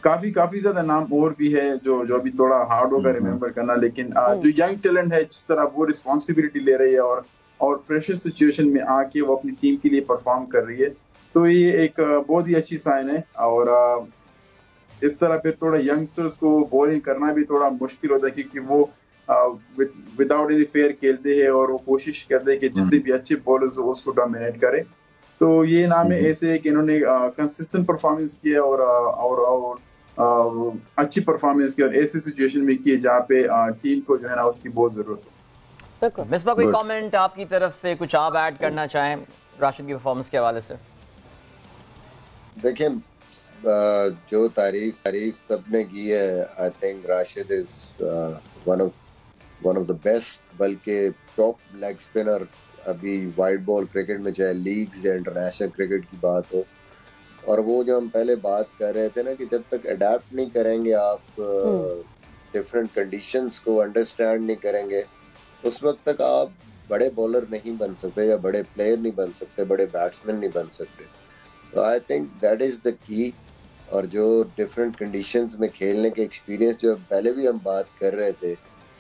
Speaker 6: काफी ज्यादा नाम और भी है जो अभी थोड़ा हार्ड होगा रिमेम्बर करना, लेकिन जो यंग टैलेंट है जिस तरह वो रिस्पॉन्सिबिलिटी ले रही है और प्रेशर सिचुएशन में आके वो अपनी टीम के लिए परफॉर्म कर रही है, तो ये एक बहुत ही अच्छी साइन है। और इस तरह फिर थोड़ा यंगस्टर्स को बॉलिंग करना भी थोड़ा मुश्किल होता है क्योंकि वो विदाउट एनी फेयर खेलते हैं और वो कोशिश करते हैं कि जितने भी अच्छे बॉलर्स हो उसको डोमिनेट करे। तो ये नाम है ऐसे कि इन्होंने कंसिस्टेंट परफॉर्मेंस किया और अच्छी परफॉर्मेंस की और ऐसी सिचुएशन में की जहाँ पे टीम को जो है ना उसकी बहुत जरूरत हो।
Speaker 2: मिसबा, कोई कमेंट आपकी तरफ से, कुछ आप ऐड करना चाहें राशिद की परफॉर्मेंस के हवाले से?
Speaker 3: देखिए, जो तारीफ सबने की है, I think Rashid is one of the best, बल्कि टॉप लेग स्पिनर अभी वाइट बॉल क्रिकेट में, चाहे लीग्स या इंटरनेशनल क्रिकेट की बात हो। और वो जो हम पहले बात कर रहे थे ना कि जब तक अडेप्ट नहीं करेंगे आप डिफरेंट कंडीशंस को अंडरस्टैंड नहीं करेंगे, उस वक्त तक आप बड़े बॉलर नहीं बन सकते या बड़े प्लेयर नहीं बन सकते, बड़े बैट्समैन नहीं बन सकते। तो I think that is the key. और जो डिफरेंट कंडीशंस में खेलने के एक्सपीरियंस जो पहले भी हम बात कर रहे थे,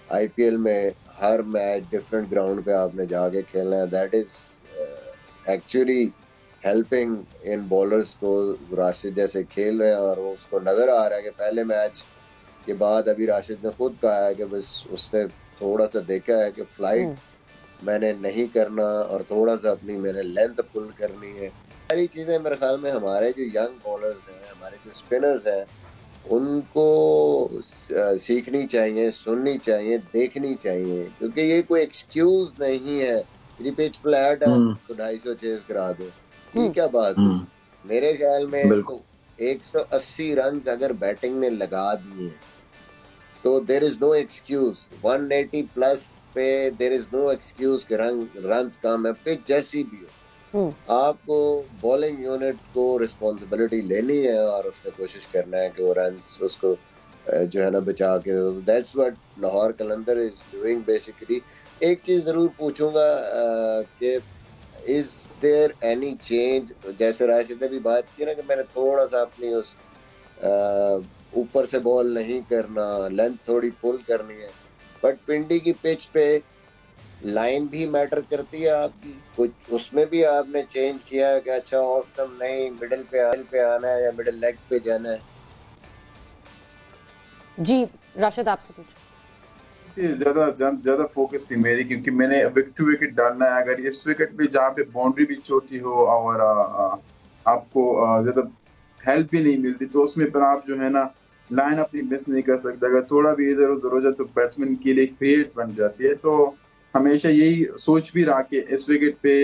Speaker 3: आईपीएल में हर मैच डिफरेंट ग्राउंड पे आपने जाके खेलना है, that is actually helping in bowlers को। राशिद जैसे खेल रहे हैं और उसको नज़र आ रहा है कि पहले मैच के बाद अभी राशिद ने खुद कहा है कि बस उसने थोड़ा सा देखा है कि फ्लाइट मैंने नहीं करना और थोड़ा सा अपनी मैंने लेंथ पुल करनी है। सारी चीज़ें मेरे ख्याल में हमारे जो यंग बॉलर्स हैं, हमारे जो स्पिनर्स हैं, उनको सीखनी चाहिए, सुननी चाहिए, देखनी चाहिए, क्योंकि ये कोई एक्सक्यूज नहीं है कि पिच फ्लैट है तो 250 चेस करा दो। ये क्या बात है? मेरे ख्याल में तो 180 रन अगर बैटिंग ने लगा दिए तो there is no excuse. 180 plus पे देयर इज नो एक्सक्यूज कि रन्स कम है, पिच जैसी भी हो। आपको बॉलिंग यूनिट को रिस्पॉन्सिबिलिटी लेनी है और उसने कोशिश करना है कि वो रन्स उसको जो है ना बचा के। That's what Lahore Qalandar is doing basically. एक चीज़ ज़रूर पूछूंगा कि इज देयर एनी चेंज, जैसे राशिद ने भी बात की ना कि मैंने थोड़ा सा अपनी उस ऊपर से बॉल नहीं करना, लेंथ थोड़ी पुल करनी है, बट पिंडी की पिच पे लाइन भी मैटर करती है आपकी, कुछ उसमें भी आपने चेंज किया है कि अच्छा ऑफ स्टंप नहीं मिडिल पे आना है या मिडिल लेग पे जाना है?
Speaker 1: जी राशिद आपसे पूछो।
Speaker 6: ज्यादा फोकस थी मेरी क्योंकि मैंने विकेट टू विकेट डालना है। अगर इस विकेट पे जहाँ पे बाउंड्री भी छोटी हो और आपको ज्यादा हेल्प भी नहीं मिलती तो उसमें पर आप जो है ना लाइन अपनी मिस नहीं कर सकते। अगर थोड़ा भी इधर उधर हो जाए तो बैट्समैन के लिए क्रिएट बन जाती है। तो हमेशा यही सोच भी रहा कि इस विकेट पे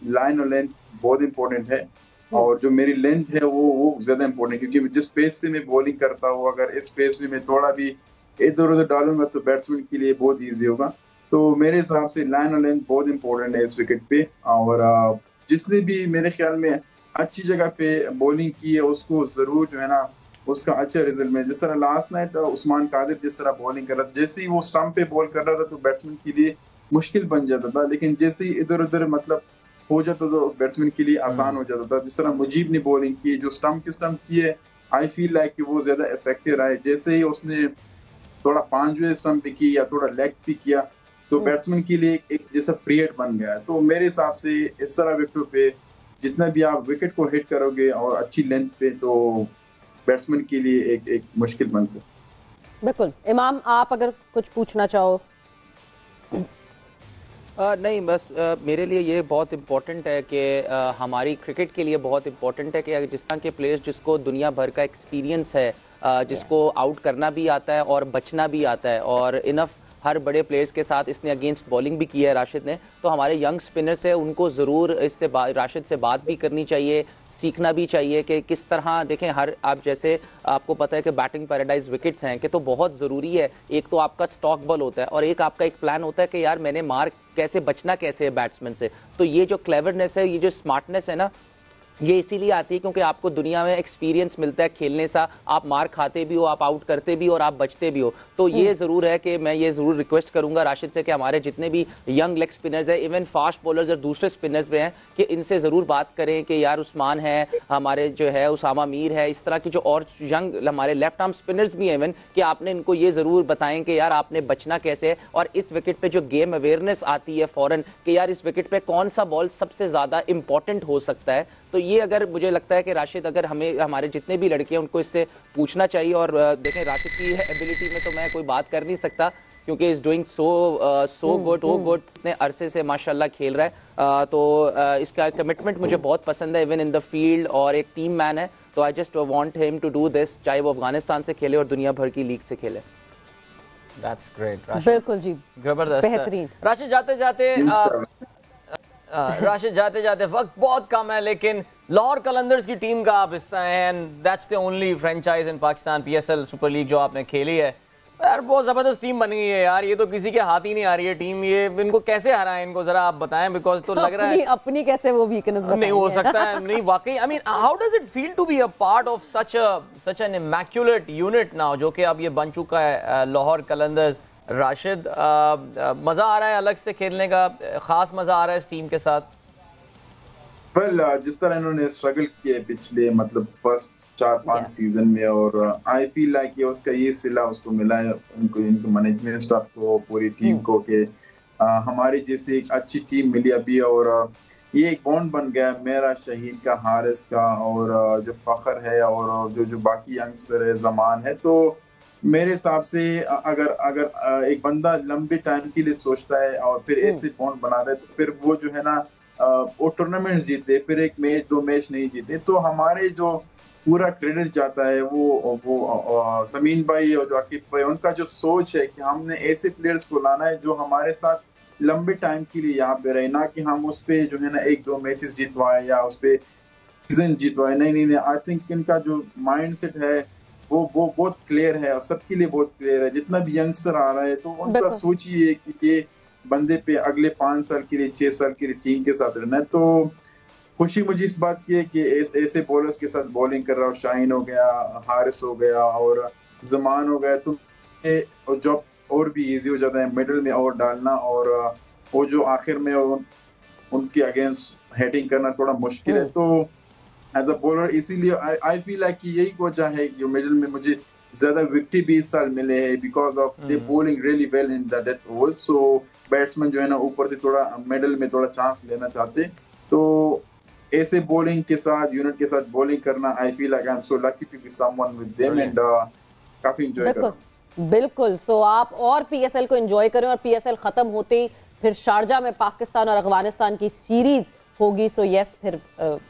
Speaker 6: लाइन और लेंथ बहुत इंपॉर्टेंट है और जो मेरी लेंथ है वो ज्यादा इंपॉर्टेंट है क्योंकि जिस पेस से मैं बॉलिंग करता हूँ अगर इस पेस में मैं थोड़ा भी इधर उधर डालूंगा तो बैट्समैन के लिए बहुत ईजी होगा। तो मेरे हिसाब से लाइन और लेंथ बहुत इंपॉर्टेंट है इस विकेट पे। और जिसने भी मेरे ख्याल में अच्छी जगह पे बॉलिंग की है उसको जरूर जो है ना उसका अच्छा रिजल्ट में, जिस तरह लास्ट नाइट उस्मान कादिर जिस तरह बॉलिंग कर रहा था, जैसे ही वो स्टंप पे बॉल कर रहा था तो बैट्समैन के लिए मुश्किल बन जाता था, लेकिन जैसे ही इधर उधर मतलब हो जाता तो बैट्समैन के लिए आसान हो जाता था। जिस तरह मुजीब ने बॉलिंग की जो स्टंप की है, आई फील लाइक कि वो ज्यादा इफेक्टिव रहा है। जैसे ही उसने थोड़ा 5वें स्टंप पे की या थोड़ा लेग पे किया तो बैट्समैन के लिए एक जैसा फ्री हिट बन गया है। तो मेरे हिसाब से इस तरह विकेटों पे जितना भी आप विकेट को हिट करोगे और अच्छी लेंथ पे, तो बैट्समैन के लिए एक मुश्किल बन सकती।
Speaker 1: बिल्कुल। इमाम, आप अगर कुछ पूछना चाहो।
Speaker 4: नहीं, बस मेरे लिए ये बहुत इम्पोर्टेंट है कि हमारी क्रिकेट के लिए बहुत इम्पोर्टेंट है कि जिस तरह के प्लेयर्स जिसको दुनिया भर का एक्सपीरियंस है, जिसको आउट करना भी आता है और बचना भी आता है, और इनफ हर बड़े प्लेयर्स के साथ इसने अगेंस्ट बॉलिंग भी किया है राशिद ने, तो हमारे यंग स्पिनर्स है उनको ज़रूर इससे राशिद से बात भी करनी चाहिए, सीखना भी चाहिए कि किस तरह देखें। हर आप जैसे आपको पता है कि बैटिंग पैराडाइज विकेट्स हैं कि तो बहुत ज़रूरी है, एक तो आपका स्टॉक बॉल होता है और एक आपका एक प्लान होता है कि यार मैंने मार कैसे बचना कैसे है बैट्समैन से। तो ये जो क्लेवरनेस है, ये जो स्मार्टनेस है ना, ये इसीलिए आती है क्योंकि आपको दुनिया में एक्सपीरियंस मिलता है खेलने सा, आप मार खाते भी हो, आप आउट करते भी हो और आप बचते भी हो। तो ये ज़रूर है कि मैं ये ज़रूर रिक्वेस्ट करूंगा राशिद से कि हमारे जितने भी यंग लेग स्पिनर्स हैं, इवन फास्ट बॉलर्स और दूसरे स्पिनर्स भी हैं, कि इनसे ज़रूर बात करें कि यार उस्मान है, हमारे जो है उसामा मीर है, इस तरह की जो और यंग हमारे लेफ्ट आर्म स्पिनर्स भी हैं इवन, कि आपने इनको ये ज़रूर बताएं कि यार आपने बचना कैसे है। और इस विकेट पर जो गेम अवेयरनेस आती है फ़ौरन कि यार इस विकेट पर कौन सा बॉल सबसे ज़्यादा इंपॉर्टेंट हो सकता है, तो ये अगर मुझे लगता है कि राशिद अगर हमें हमारे जितने भी लड़के हैं उनको इससे पूछना चाहिए। और देखें राशिद की एबिलिटी में तो मैं कोई बात कर नहीं सकता क्योंकि इज डूइंग सो गुड इतने अरसे से माशाल्लाह खेल रहा है। तो इसका कमिटमेंट मुझे बहुत पसंद है, इवन इन द फील्ड, और एक टीम मैन है। तो I just want him to do this, चाहे वो अफगानिस्तान से खेले और दुनिया भर की लीग से खेले।
Speaker 2: दैट्स ग्रेट राशिद,
Speaker 1: बिल्कुल जी,
Speaker 2: जबरदस्त,
Speaker 1: बेहतरीन।
Speaker 2: राशिद जाते जाते वक्त बहुत कम है, लेकिन लाहौर कलंदर्स की टीम का आप हिस्सा हैं and that's the only franchise in Pakistan PSL super league जो आपने खेली है। यार बहुत जबरदस्त टीम बन गई है यार, ये तो किसी के हाथ ही नहीं आ रही है टीम। ये इनको कैसे हराएं, इनको जरा आप बताएं, बिकॉज तो लग रहा है
Speaker 1: अपनी कैसे वो वीकनेस
Speaker 2: नहीं हो सकता है। नहीं वाकई, I mean how does it feel to be a part of such an immaculate unit now, जो कि अब ये बन चुका है लाहौर कलंदर्स। राशिद, मजा आ रहा है अलग से खेलने का, खास मजा आ रहा है इस टीम के साथ?
Speaker 6: जिस तरह इन्होंने स्ट्रगल किए पिछले मतलब फर्स्ट 4-5 सीजन में, और आई फील लाइक ये उसका ये सिला उसको मिला है, इनको मैनेजमेंट स्टाफ को, पूरी टीम को, कि हमारी जैसी एक अच्छी टीम मिली अभी, और ये एक बॉन्ड बन गया मेरा, शहीद का, हारिस का, और जो फखर है, और जो बाकी यंगस्टर है, जमान है। तो मेरे हिसाब से अगर एक बंदा लंबे टाइम के लिए सोचता है और फिर ऐसे बॉन्ड बना दे, तो फिर वो जो है ना वो टूर्नामेंट जीते, फिर एक मैच 2 मैच नहीं जीते, तो हमारे जो पूरा क्रेडिट जाता है वो समीन भाई और जो आकिब भाई, उनका जो सोच है कि हमने ऐसे प्लेयर्स को लाना है जो हमारे साथ लंबे टाइम के लिए यहाँ पे रहे, ना कि हम उस पे जो है ना 1-2 मैचेस जीतवाए या उस पे सीजन जीतवाए। नहीं, आई थिंक इनका जो माइंडसेट है वो बहुत क्लियर है और सबके लिए बहुत क्लियर है। जितना भी यंगस्टर आ रहा है तो उनका सोच ही है कि ये बंदे पे अगले 5 साल के लिए, 6 साल के लिए टीम के साथ रहना है। तो खुशी मुझे इस बात की है कि ऐसे बॉलर्स के साथ बॉलिंग कर रहा हूँ, शाहीन हो गया, हारिस हो गया और जमान हो गया, तो जॉब और भी इजी हो जाता है मिडिल में और डालना, और वो जो आखिर में उनके अगेंस्ट हेडिंग करना थोड़ा मुश्किल है। तो एज अ बॉलर इसीलिए आई फील लाइक कि यही वजह है कि मिडिल में मुझे ज्यादा विकेट भी इस साल मिले हैं, because of they bowling really well in the death overs. So batsman जो है ना ऊपर से थोड़ा मिडिल में थोड़ा चांस लेना चाहते, तो ऐसे बॉलिंग के साथ, यूनिट के साथ बॉलिंग करना, I feel like I am so lucky to be someone with them, and काफी एंजॉय कर रहा हूं।
Speaker 1: बिल्कुल। सो आप और PSL को एंजॉय करें, और PSL खत्म होते ही फिर शारजा में पाकिस्तान और अफगानिस्तान की सीरीज होगी। सो यस, फिर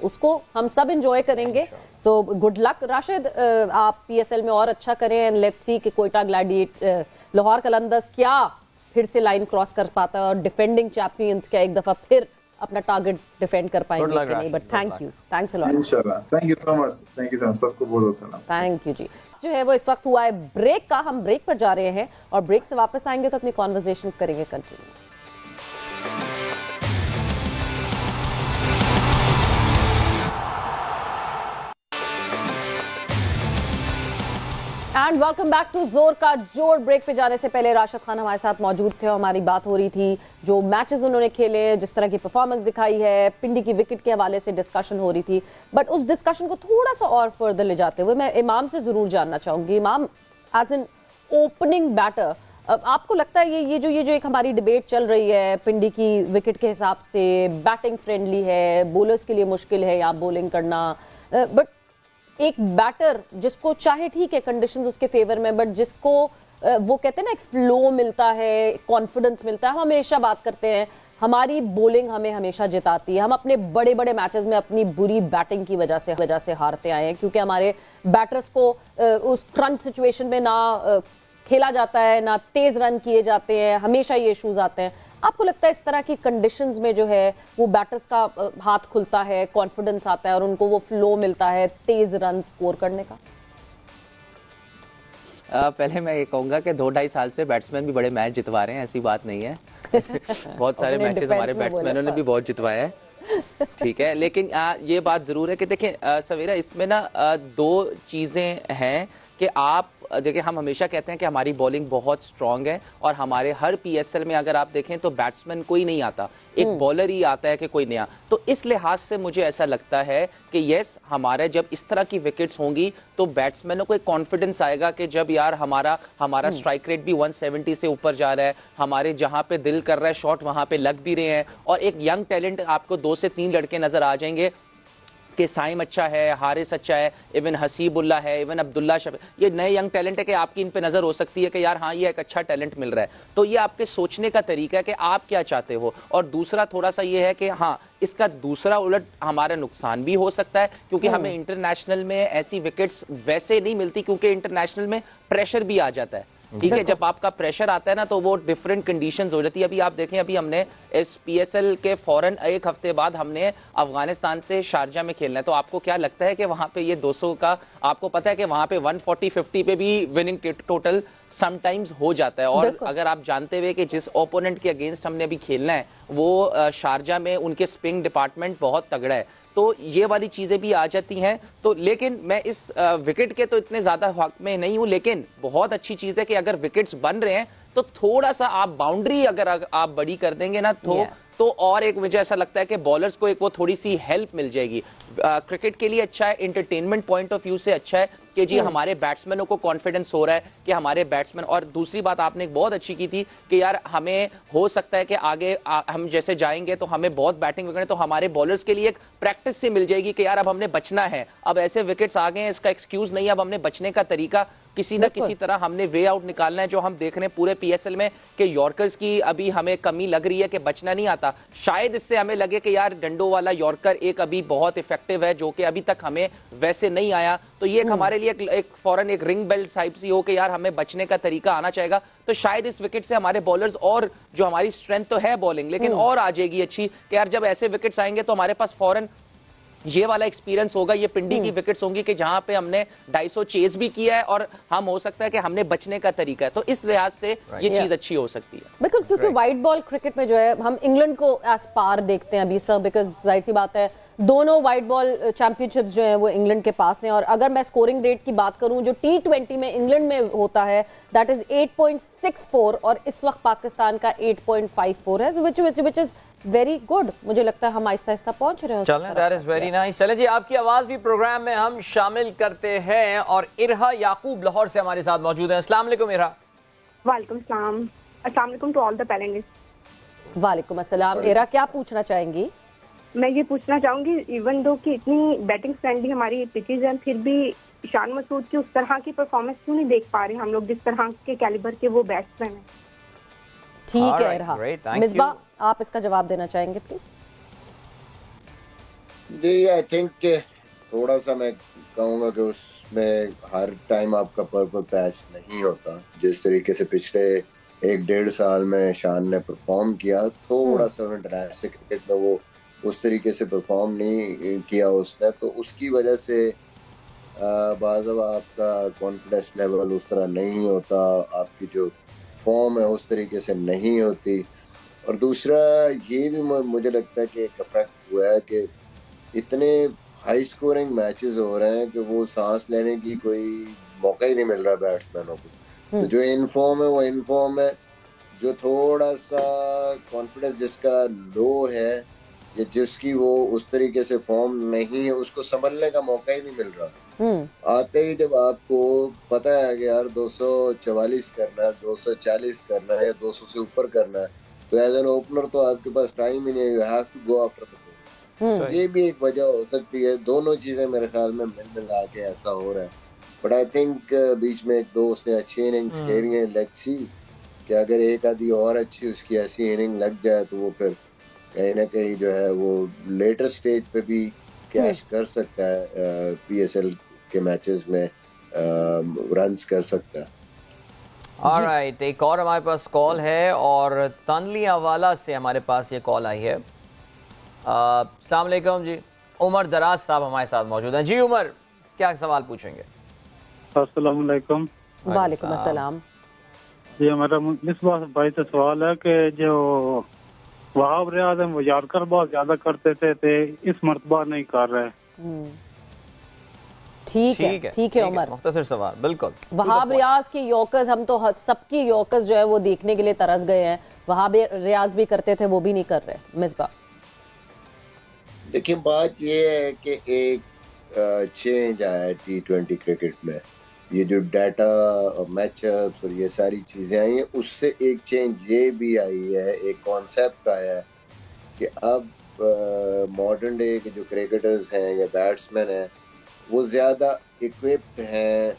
Speaker 1: उसको हम सब एंजॉय करेंगे। सो गुड लक राशिद, आप PSL में और अच्छा करें, एंड लेट्स सी कि कोयटा ग्लैडिएटर लाहौर कलंदर्स क्या फिर से लाइन क्रॉस कर पाता है, और डिफेंडिंग चैंपियंस क्या एक दफा फिर अपना टारगेट डिफेंड कर पाएंगे कि नहीं। But thank you, thanks a lot.
Speaker 6: इंशाल्लाह, thank you so much, thank you so much, सबको बहुत सलाम।
Speaker 1: थैंक यू जी। जो है वो इस वक्त हुआ है ब्रेक का, हम ब्रेक पर जा रहे हैं और ब्रेक से वापस आएंगे तो अपनी कॉन्वर्सेशन करेंगे continue. And welcome back to जोर का जोर। ब्रेक पे जाने से पहले राशिद खान हमारे साथ मौजूद थे और हमारी बात हो रही थी जो मैचेस उन्होंने खेले, जिस तरह की परफॉर्मेंस दिखाई है, पिंडी की विकेट के हवाले से डिस्कशन हो रही थी। बट उस डिस्कशन को थोड़ा सा और फर्दर ले जाते हुए मैं इमाम से जरूर जानना चाहूंगी। इमाम, एज एन ओपनिंग बैटर, आपको लगता है ये जो एक हमारी डिबेट चल रही है पिंडी की विकेट के हिसाब से बैटिंग फ्रेंडली है, बॉलर्स के लिए मुश्किल है यहाँ बॉलिंग करना, बट एक बैटर जिसको चाहे ठीक है कंडीशंस उसके फेवर में, बट जिसको वो कहते हैं ना एक फ्लो मिलता है, कॉन्फिडेंस मिलता है, हम हमेशा बात करते हैं हमारी बॉलिंग हमें हमेशा जिताती है। हम अपने बड़े बड़े मैचेस में अपनी बुरी बैटिंग की वजह से हारते आए हैं, क्योंकि हमारे बैटर्स को उस क्रंच सिचुएशन में ना खेला जाता है, ना तेज रन किए जाते हैं, हमेशा ये इश्यूज आते हैं। आपको लगता है इस तरह की कंडीशंस में जो है वो बैटर्स का हाथ खुलता है, कॉन्फिडेंस आता है और उनको वो फ्लो मिलता है तेज रन स्कोर करने का?
Speaker 4: पहले मैं ये कहूंगा कि 2-2.5 साल से बैट्समैन भी बड़े मैच जितवा रहे हैं, ऐसी बात नहीं है। बहुत सारे मैचेस हमारे बैट्समैनों ने भी बहुत जितवाया है, ठीक है। लेकिन ये बात जरूर है कि देखें सवेरा, इसमें ना 2 चीजें हैं कि आप देखिए, हम हमेशा कहते हैं कि हमारी बॉलिंग बहुत स्ट्रांग है और हमारे हर पीएसएल में अगर आप देखें तो बैट्समैन कोई नहीं आता, एक बॉलर ही आता है कि कोई नया। तो इस लिहाज से मुझे ऐसा लगता है कि यस, हमारे जब इस तरह की विकेट्स होंगी तो बैट्समैनों को एक कॉन्फिडेंस आएगा कि जब यार हमारा स्ट्राइक रेट भी 170 से ऊपर जा रहा है, हमारे जहां पे दिल कर रहा है शॉट वहां पे लग भी रहे हैं, और एक यंग टैलेंट आपको 2 से 3 लड़के नजर आ जाएंगे कि साइम अच्छा है, हारिस अच्छा है, इवन हसीबुल्ला है, इवन अब्दुल्ला शफ, ये नए यंग टैलेंट है कि आपकी इन पे नजर हो सकती है कि यार हाँ ये एक अच्छा टैलेंट मिल रहा है। तो ये आपके सोचने का तरीका है कि आप क्या चाहते हो। और दूसरा थोड़ा सा ये है कि हाँ, इसका दूसरा उलट हमारा नुकसान भी हो सकता है, क्योंकि हमें इंटरनेशनल में ऐसी विकेट्स वैसे नहीं मिलती, क्योंकि इंटरनेशनल में प्रेशर भी आ जाता है, ठीक है। जब आपका प्रेशर आता है ना तो वो डिफरेंट कंडीशंस हो जाती है। अभी आप देखें, अभी हमने इस पीएसएल के फौरन 1 हफ्ते बाद हमने अफगानिस्तान से शारजा में खेलना है, तो आपको क्या लगता है कि वहां पे ये 200 का, आपको पता है कि वहां पे 140-50 पे भी विनिंग टोटल समटाइम्स हो जाता है। और अगर आप जानते हुए कि जिस ओपोनेंट के अगेंस्ट हमने अभी खेलना है वो शारजा में उनके स्पिन डिपार्टमेंट बहुत तगड़ा है, तो ये वाली चीजें भी आ जाती हैं। तो लेकिन मैं इस विकेट के तो इतने ज्यादा हक में नहीं हूं, लेकिन बहुत अच्छी चीज है कि अगर विकेट्स बन रहे हैं तो थोड़ा सा आप बाउंड्री अगर आप बड़ी कर देंगे ना तो और एक मुझे ऐसा लगता है कि बॉलर्स को एक वो थोड़ी सी हेल्प मिल जाएगी। क्रिकेट के लिए अच्छा है, एंटरटेनमेंट पॉइंट ऑफ व्यू से अच्छा है कि जी हमारे बैट्समैनों को कॉन्फिडेंस हो रहा है कि हमारे बैट्समैन, और दूसरी बात आपने एक बहुत अच्छी की थी कि यार हमें हो सकता है कि आगे हम जैसे जाएंगे तो हमें बहुत बैटिंग विकेट, तो हमारे बॉलर्स के लिए एक प्रैक्टिस से मिल जाएगी कि यार अब हमने बचना है, अब ऐसे विकेट्स आ गए हैं, इसका एक्सक्यूज नहीं है, अब हमने बचने का तरीका किसी ना किसी तरह हमने वे आउट निकालना है। जो हम देख रहे हैं पूरे पीएसएल में कि यॉर्कर्स की अभी हमें कमी लग रही है कि बचना नहीं आता, शायद इससे हमें लगे कि यार डंडो वाला यॉर्कर एक अभी बहुत इफेक्टिव है जो कि अभी तक हमें वैसे नहीं आया, तो ये एक हमारे लिए एक फौरन एक रिंग बेल टाइप सी हो कि यार हमें बचने का तरीका आना चाहेगा। तो शायद इस विकेट से हमारे बॉलर्स, और जो हमारी स्ट्रेंथ तो है बॉलिंग, लेकिन और आ जाएगी अच्छी कि यार जब ऐसे विकेट्स आएंगे तो हमारे पास फौरन ये वाला एक्सपीरियंस होगा, ये पिंडी की विकेट्स होंगी कि जहां पे हमने 250 चेस भी किया है और हम हो सकता है कि हमने बचने का तरीका है, तो इस लिहाज से ये चीज अच्छी हो सकती है।
Speaker 1: बिल्कुल, क्योंकि व्हाइट बॉल क्रिकेट में जो है हम इंग्लैंड को एज पार देखते हैं अभी सर, बिकॉज जाहिर सी बात है दोनों व्हाइट बॉल चैंपियनशिप्स जो है वो इंग्लैंड के पास हैं। और अगर मैं स्कोरिंग रेट की बात करूं जो T20 में इंग्लैंड में होता है दैट इज 8.64 और इस वक्त पाकिस्तान का 8.54 है, विच इज वेरी गुड। मुझे लगता है हम आहिस्ता आहिस्ता पहुंच रहे हैं।
Speaker 2: चलें, दैट इज वेरी नाइस। चलें जी, आपकी आवाज भी प्रोग्राम में हम शामिल करते हैं और इरहा याकूब लाहौर से हमारे साथ मौजूद है। अस्सलाम वालेकुम इरहा।
Speaker 7: वालेकुम सलाम, अस्सलाम वालेकुम टू ऑल द पैनलिस्ट।
Speaker 1: वालेकुम अस्सलाम। इरहा, क्या पूछना चाहेंगी?
Speaker 7: मैं ये पूछना चाहूंगी, इवन दो कि इतनी बैटिंग फ्रेंडली हमारी पिचेज हैं, फिर भी ईशान मसूद की उस तरह की परफॉर्मेंस क्यों नहीं देख पा रहे हम लोग जिस तरह के कैलिबर के वो बैट्समैन हैं?
Speaker 1: ठीक है इरहा, मिसबा आप इसका जवाब देना चाहेंगे प्लीज?
Speaker 3: जी, आई थिंक थोड़ा सा मैं कहूँगा कि उसमें हर टाइम आपका पर्पल पैच नहीं होता। जिस तरीके से पिछले 1-1.5 साल में शान ने परफॉर्म किया, थोड़ा सा इंटरनेशनल क्रिकेट में वो उस तरीके से परफॉर्म नहीं किया उसने, तो उसकी वजह से बाज़ आपका कॉन्फिडेंस लेवल उस तरह नहीं होता, आपकी जो फॉर्म है उस तरीके से नहीं होती। और दूसरा ये भी मुझे लगता है कि एक इफेक्ट हुआ है कि इतने हाई स्कोरिंग मैचेस हो रहे हैं कि वो सांस लेने की कोई मौका ही नहीं मिल रहा बैट्समैनों को। तो जो इन फॉर्म है वो इन फॉर्म है, जो थोड़ा सा कॉन्फिडेंस जिसका लो है या जिसकी वो उस तरीके से फॉर्म नहीं है, उसको संभलने का मौका ही नहीं मिल रहा। आते ही जब आपको पता है कि यार 244 करना है, 240 करना है या 200 से ऊपर करना है, तो एज एन ओपनर तो आपके पास टाइम ही नहीं, you have to go after the ball. ये भी एक वजह हो सकती है। दोनों चीजें मेरे ख्याल में मिल मिला के ऐसा हो रहा है। बट आई थिंक बीच में एक दो उसने अच्छी इनिंग्स खेली हैं। लेट्स सी कि अगर एक आधी और अच्छी उसकी ऐसी इनिंग लग जाए तो वो फिर कहीं ना कहीं जो है वो लेटर स्टेज पे भी कैश कर सकता है, पीएसएल के मैचेस में रन्स कर सकता है।
Speaker 2: ऑलराइट, एक और हमारे पास कॉल है और तनलियावाला से हमारे पास ये कॉल आई है। अस्सलाम वालेकुम जी, उमर दराज साहब हमारे साथ मौजूद हैं। जी उमर, क्या सवाल पूछेंगे?
Speaker 8: अस्सलाम वालेकुम।
Speaker 1: वालेकुम अस्सलाम।
Speaker 8: जी हमारा मिसबाह भाई से सवाल है कि जो वहाब रियाज है वो यॉर्कर बहुत ज्यादा करते थे इस मर्तबा नहीं कर रहे।
Speaker 1: ठीक है उमर,
Speaker 2: मुख्तसर सवाल। बिल्कुल,
Speaker 1: वहाब रियाज की यॉर्कर्स, हम तो सबकी यॉर्कर्स जो है वो देखने के लिए तरस गए हैं। वहाब रियाज भी करते थे, वो भी नहीं कर रहे। मिसबाह
Speaker 3: देखिए, बात ये है कि एक चेंज आया है T20 क्रिकेट में। ये जो डाटा और मैचअप्स और ये सारी चीज़ें आई हैं, उससे एक चेंज ये भी आई है, एक कॉन्सेप्ट आया है कि अब मॉडर्न डे के जो क्रिकेटर्स हैं या बैट्समैन हैं वो ज़्यादा इक्विप्ड हैं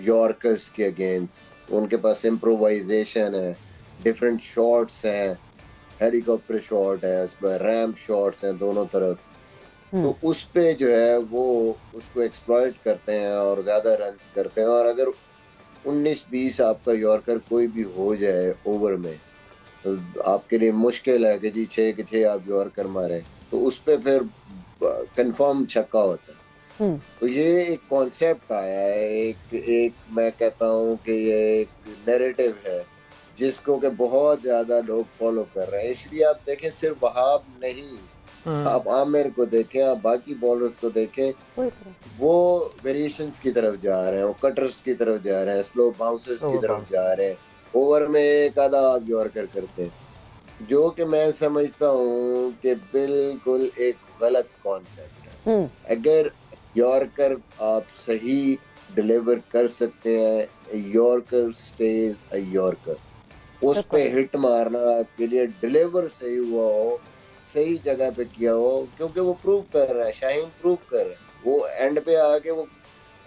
Speaker 3: यॉर्कर्स के अगेंस्ट। उनके पास इम्प्रोवाइजेशन है, डिफरेंट शॉट्स हैं, हेलीकॉप्टर शॉट है, उस पर रैम्प शॉट्स हैं दोनों तरफ। तो उस पे जो है वो उसको एक्सप्लॉइट करते हैं और ज़्यादा रन्स करते हैं। और अगर 19-20 आपका यॉर्कर कोई भी हो जाए ओवर में तो आपके लिए मुश्किल है कि जी 6 के 6 आप यॉर्कर मारें, तो उस पे फिर कंफर्म छक्का होता है। तो ये एक कॉन्सेप्ट आया है, एक मैं कहता हूँ कि ये एक नैरेटिव है जिसको कि बहुत ज़्यादा लोग फॉलो कर रहे हैं। इसलिए आप देखें, सिर्फ वहाब नहीं, आप आमिर को देखें, आप बाकी बॉलर्स को देखें, वो वेरिएशंस की तरफ जा रहे हैं, वो कटर्स की तरफ जा रहे हैं, स्लो बाउंसर्स की तरफ जा रहे हैं। ओवर में एक आधा आप यॉर्कर करते हैं, जो कि मैं समझता हूँ कि बिल्कुल एक गलत कॉन्सेप्ट है। अगर यॉर्कर आप सही डिलीवर कर सकते हैं, यॉर्कर स्टेज अ यॉर्कर। उस पे हिट मारना आपके लिए डिलीवर सही हुआ हो, सही जगह पे किया हो, क्योंकि वो प्रूव कर रहा है, शाहीन प्रूव कर रहा है। वो एंड पे आके वो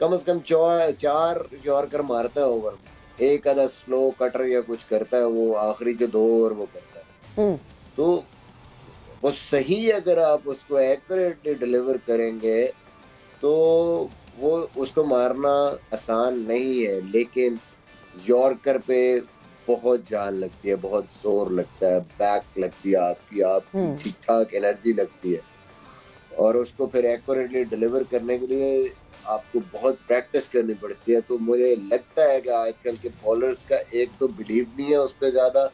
Speaker 3: कम से कम 4 यॉर्कर मारता है ओवर में, एक आधा स्लो कटर या कुछ करता है, वो आखिरी जो 2 ओवर वो करता है। तो वो सही, अगर आप उसको एक्यूरेटली डिलीवर करेंगे तो वो उसको मारना आसान नहीं है, लेकिन यॉर्कर पे बहुत जान लगती है, बहुत जोर लगता है, बैक लगती है आपकी ठीक ठाक एनर्जी लगती है, और उसको फिर एक्यूरेटली डिलीवर करने के लिए आपको बहुत प्रैक्टिस करनी पड़ती है। तो मुझे लगता है कि आजकल के बॉलर्स का एक तो बिलीव नहीं है उस पर ज़्यादा,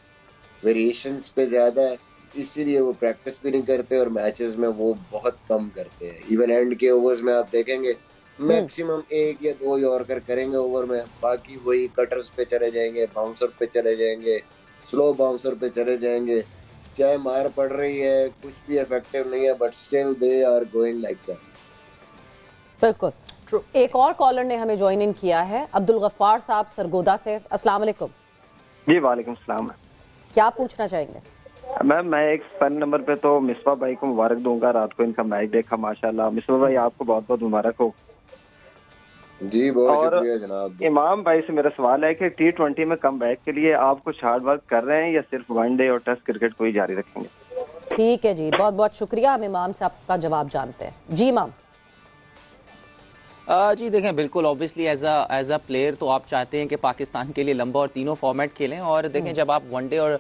Speaker 3: वेरिएशंस पे ज़्यादा है, इसीलिए वो प्रैक्टिस भी नहीं करते और मैचेस में वो बहुत कम करते हैं। इवन एंड के ओवर्स में आप देखेंगे मैक्सिमम 1 या 2 यॉर्कर करेंगे ओवर में, बाकी वही कटर्स पे चले जाएंगे, बाउंसर पे चले जाएंगे, स्लो बाउंसर पे चले जाएंगे। चाहे मार पड़ रही है, कुछ भी इफेक्टिव नहीं है, but still they are going like that.
Speaker 1: बिल्कुल। एक और कॉलर ने हमें ज्वाइन इन किया है, अब्दुल गफ्फार साहब सरगोदा से। अस्सलाम वालेकुम।
Speaker 9: जी वालेकुम सलाम।
Speaker 1: क्या पूछना चाहेंगे?
Speaker 9: मैम, मैं एक फन नंबर पे तो मिसबा भाई को मुबारक दूंगा, रात को इनका मैच देखा माशाल्लाह। मिसबा भाई आपको बहुत बहुत मुबारक हो।
Speaker 3: जी बहुत शुक्रिया जनाब।
Speaker 9: इमाम भाई से मेरा सवाल है कि T20 में कमबैक के लिए आप कुछ हार्ड वर्क कर रहे हैं या सिर्फ वनडे और टेस्ट क्रिकेट को ही जारी रखेंगे?
Speaker 1: ठीक है जी, बहुत बहुत शुक्रिया। हम इमाम से आपका जवाब जानते हैं। जी इमाम।
Speaker 4: जी देखें, बिल्कुल ऑब्वियसली एज अ प्लेयर तो आप चाहते हैं कि पाकिस्तान के लिए लंबा और तीनों फॉर्मेट खेलें। और देखें, जब आप वनडे और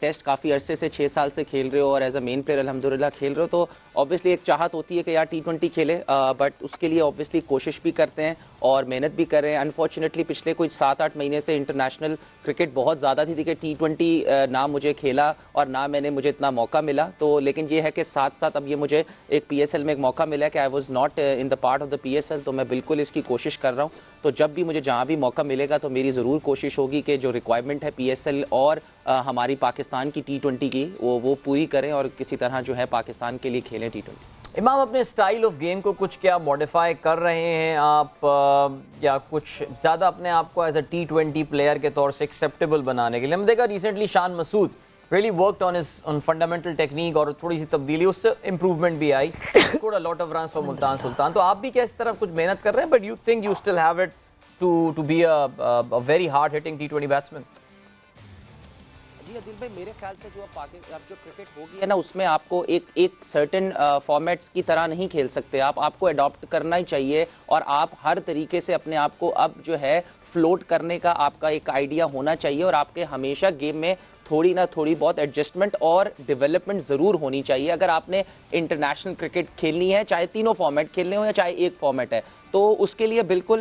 Speaker 4: टेस्ट काफ़ी अरसे से 6 साल से खेल रहे हो और एज अ मेन प्लेयर अल्हम्दुलिल्लाह खेल रहे हो, तो ऑब्वियसली एक चाहत होती है कि यार T20 खेले, बट उसके लिए ऑब्वियसली कोशिश भी करते हैं और मेहनत भी कर रहे हैं। अनफॉर्चुनेटली पिछले कुछ 7-8 महीने से इंटरनेशनल क्रिकेट बहुत ज़्यादा थी कि T20 ना मुझे खेला और ना मुझे इतना मौका मिला। तो लेकिन ये है कि साथ साथ अब ये मुझे एक PSL में एक मौका मिला है कि I was not in the part of the PSL, तो मैं बिल्कुल इसकी कोशिश कर रहा हूँ। तो जब भी मुझे जहाँ भी मौका मिलेगा तो मेरी ज़रूर कोशिश होगी कि जो रिक्वायरमेंट है PSL और हमारी पाकिस्तान की T20 की वो पूरी करें और किसी तरह जो है पाकिस्तान के लिए खेलें T20।
Speaker 2: इमाम, अपने स्टाइल ऑफ गेम को कुछ क्या मॉडिफाई कर रहे हैं आप, या कुछ ज़्यादा अपने आप को एज अ T20 प्लेयर के तौर से एक्सेप्टेबल बनाने के लिए? हमने देखा recently Shan Masood really worked on fundamental technique और थोड़ी सी तब्दीली, उससे इम्प्रूवमेंट भी आई, scored a lot of runs for Multan Sultan. तो आप भी क्या इस तरफ कुछ मेहनत कर रहे हैं, but you think you still have it to be a very hard hitting T20 batsman?
Speaker 4: जी आदिल भाई, मेरे ख्याल से जो अब जो क्रिकेट होगी है ना, उसमें आपको एक सर्टेन फॉर्मेट्स की तरह नहीं खेल सकते आप, आपको अडॉप्ट करना ही चाहिए और आप हर तरीके से अपने आप को अब जो है फ्लोट करने का आपका एक आइडिया होना चाहिए और आपके हमेशा गेम में थोड़ी ना थोड़ी बहुत एडजस्टमेंट और डेवलपमेंट ज़रूर होनी चाहिए। अगर आपने इंटरनेशनल क्रिकेट खेलनी है, चाहे तीनों फॉर्मेट खेलने हो या चाहे एक फॉर्मेट है, तो उसके लिए बिल्कुल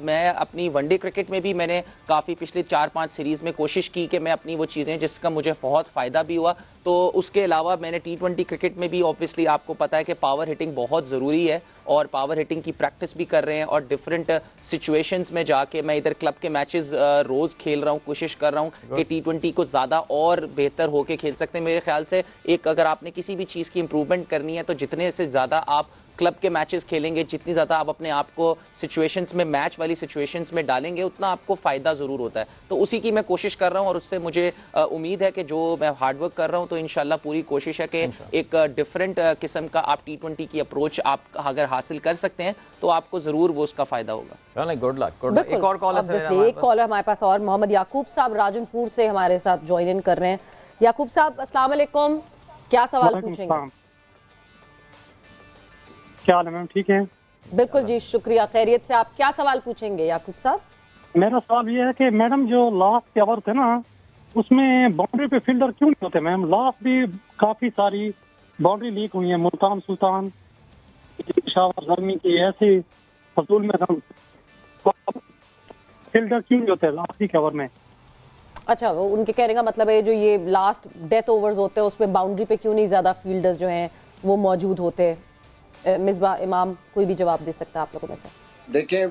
Speaker 4: मैं अपनी वनडे क्रिकेट में भी मैंने काफ़ी पिछले 4-5 सीरीज़ में कोशिश की कि मैं अपनी वो चीज़ें जिसका मुझे बहुत फ़ायदा भी हुआ, तो उसके अलावा मैंने T20 क्रिकेट में भी ऑब्वियसली आपको पता है कि पावर हिटिंग बहुत ज़रूरी है और पावर हिटिंग की प्रैक्टिस भी कर रहे हैं और डिफरेंट सिचुएशंस में जाके मैं इधर क्लब के मैचेस रोज़ खेल रहा हूँ, कोशिश कर रहा हूँ कि T20 को ज़्यादा और बेहतर होके खेल सकते हैं। मेरे ख्याल से एक अगर आपने किसी भी चीज़ की इंप्रूवमेंट करनी है तो जितने से ज़्यादा आप क्लब के मैचेस खेलेंगे, जितनी ज़्यादा आप अपने आप को सिचुएशंस में, मैच वाली सिचुएशंस में डालेंगे, उतना आपको फ़ायदा ज़रूर होता है। तो उसी की मैं कोशिश कर रहा हूँ और उससे मुझे उम्मीद है कि जो मैं हार्डवर्क कर रहा हूँ तो इंशाल्लाह पूरी कोशिश है कि एक डिफरेंट किस्म का आप T20 की अप्रोच आप अगर हासिल कर सकते हैं तो आपको ज़रूर वो उसका फ़ायदा होगा।
Speaker 2: Good luck. एक और कॉल है,
Speaker 1: एक कॉल है हमारे पास और मोहम्मद याकूब साहब राजनपुर से हमारे साथ ज्वाइन इन कर रहे हैं। याकूब साहब अस्सलाम वालेकुम, क्या सवाल पूछेंगे?
Speaker 8: क्या हाल है मैम, ठीक है?
Speaker 1: बिल्कुल जी, शुक्रिया, खैरियत से। आप क्या सवाल पूछेंगे याकूब साहब?
Speaker 8: मेरा सवाल ये है कि मैडम जो लास्ट के ओवर थे ना, उसमें बाउंड्री पे फील्डर क्यों नहीं होते मैम? लास्ट भी काफी सारी बाउंड्री लीक हुई है, मुल्तान सुल्तान, शावर गर्मी की, ऐसे फजूल में फील्डर क्यों नहीं होते लास्ट के ओवर में?
Speaker 1: अच्छा, वो उनके कहने का मतलब है जो ये लास्ट डेथ ओवर्स होते हैं उसमें बाउंड्री पे क्यों नहीं ज्यादा फील्डर्स जो हैं वो मौजूद होते? मिसबा, इमाम, कोई भी जवाब दे सकता है आप लोगों में से?
Speaker 3: देखिए,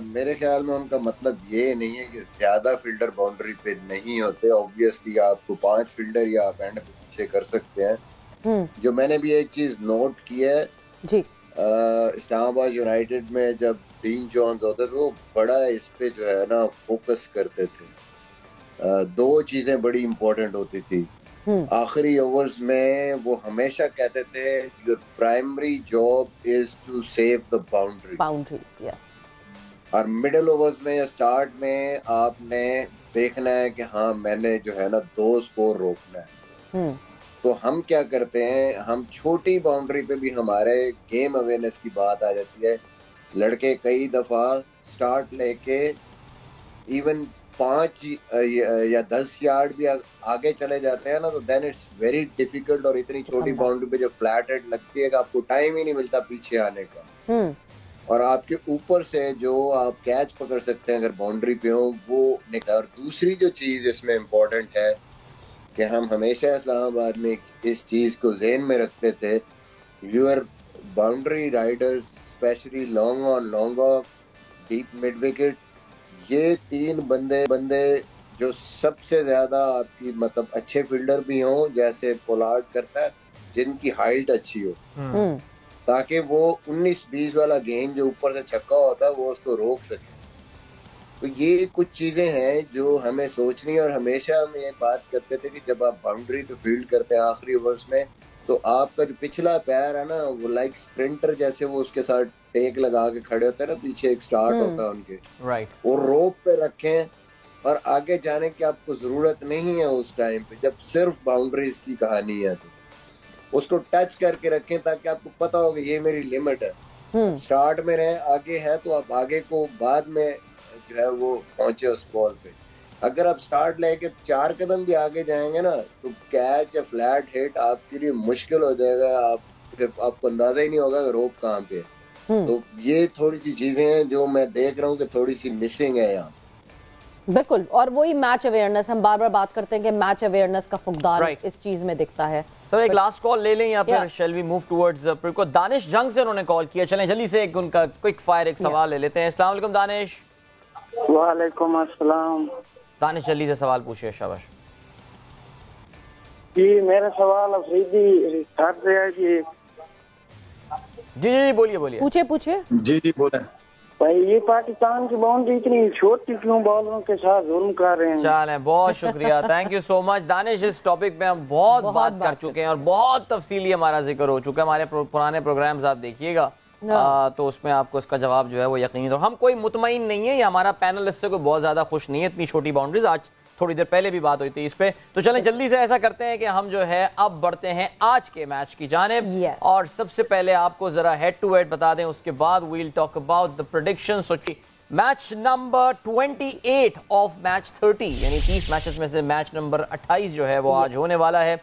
Speaker 3: मेरे ख्याल में उनका मतलब ये नहीं है कि ज्यादा फील्डर बाउंड्री पे नहीं होते। ऑब्वियसली आपको 5 फील्डर या आप एंड पे पीछे कर सकते हैं। जो मैंने भी एक चीज नोट की है जी, इस्लामाबाद यूनाइटेड में जब डीन जॉन्स होते थे वो बड़ा इस पे जो है ना फोकस करते थे। 2 चीजें बड़ी इंपॉर्टेंट होती थी। आखिरी ओवर्स में वो हमेशा कहते थे your primary job is to save the boundaries, yes. और मिडिल ओवर्स में या स्टार्ट में आपने देखना है कि हाँ मैंने जो है ना 2 स्कोर रोकना है। तो हम क्या करते हैं, हम छोटी बाउंड्री पे भी हमारे गेम अवेयरनेस की बात आ जाती है। लड़के कई दफा स्टार्ट लेके इवन 5 या 10 यार्ड भी आगे चले जाते हैं ना, तो देन इट्स वेरी डिफिकल्ट। और इतनी छोटी बाउंड्री पे जब फ्लैट हेड लगती है कि आपको टाइम ही नहीं मिलता पीछे आने का, और आपके ऊपर से जो आप कैच पकड़ सकते हैं अगर बाउंड्री पे हो वो निकला। और दूसरी जो चीज इसमें इम्पोर्टेंट है कि हम हमेशा इस्लामाबाद में इस चीज को ज़हन में रखते थे, your boundary riders specially long on, long off, deep mid wicket, ये 3 बंदे जो सबसे ज्यादा आपकी मतलब अच्छे फील्डर भी हों, जैसे पोलार्ड करता है, जिनकी हाइट अच्छी हो, ताकि वो 19-20 वाला गेंद जो ऊपर से छक्का होता है वो उसको रोक सके। तो ये कुछ चीजें हैं जो हमें सोचनी है। और हमेशा हम ये बात करते थे कि जब आप बाउंड्री पे फील्ड करते हैं आखिरी ओवर्स में, तो आपका जो पिछला पैर है ना वो लाइक स्प्रिंटर जैसे वो उसके साथ टेक लगा के खड़े होते हैं ना, पीछे एक स्टार्ट होता है उनके, राइट, वो रोप पे रखें और आगे जाने की आपको जरूरत नहीं है उस टाइम पे। जब सिर्फ बाउंड्रीज की कहानी है तो उसको टच करके रखें ताकि आपको पता हो कि ये मेरी लिमिट है। स्टार्ट में रहे, आगे है तो आप आगे को बाद में जो है वो पहुंचे उस बॉल पे। अगर आप स्टार्ट लेके 4 कदम भी आगे जाएंगे ना तो कैच या फ्लैट हिट आपके लिए मुश्किल हो जाएगा। आपको अंदाजा ही नहीं होगा कि रोप कहाँ पे। तो ये थोड़ी सी चीजें हैं जो मैं देख रहा हूँ कि थोड़ी सी मिसिंग है यहाँ।
Speaker 1: बिल्कुल, और वही मैच अवेयरनेस, हम बार बार बात करते हैं कि मैच अवेयरनेस का फुकदान इस चीज में दिखता है।
Speaker 2: सर एक लास्ट कॉल ले लें या फिर शैल वी मूव टुवर्ड्स प्रिको? दानिश जंग से उन्होंने कॉल किया, चलें जल्दी से एक उनका क्विक फायर एक सवाल ले लेते हैं। अस्सलाम वालेकुम दानिश।
Speaker 10: वालेकुम अस्सलाम।
Speaker 2: दानिश जल्दी से सवाल पूछिए। शाबाश
Speaker 10: जी, मेरा सवाल अफरीदी रिस्टार्ट से है कि
Speaker 2: जी जी बोलिए बोलिए,
Speaker 1: पूछे।
Speaker 5: जी बोले।
Speaker 10: भाई ये पाकिस्तान की बाउंड्री इतनी छोटी क्यों बॉलरों के साथ जुल्म कर रहे हैं?
Speaker 2: चलें, बहुत शुक्रिया, thank you so much Danish. इस टॉपिक पे हम बहुत बात कर चुके हैं और बहुत तफसीली हमारा जिक्र हो चुका है। हमारे पुराने प्रोग्राम्स आप देखिएगा तो उसमें आपको इसका जवाब जो है वो यकीनी तो हम कोई मुतमईन नहीं है, या हमारा पैनल इससे कोई बहुत ज्यादा खुश नहीं है, इतनी छोटी बाउंड्रीज। आज थोड़ी देर पहले भी बात हुई थी इस पे। तो चलें जल्दी से ऐसा करते हैं कि हम जो है अब बढ़ते हैं आज के मैच की जानिब। और सबसे पहले आपको जरा हेड टू हेड बता दें, उसके बाद we'll talk about the predictions. Match number 28 of match 30, यानी 30 मैचेस में से मैच नंबर 28 जो है वो आज होने वाला है।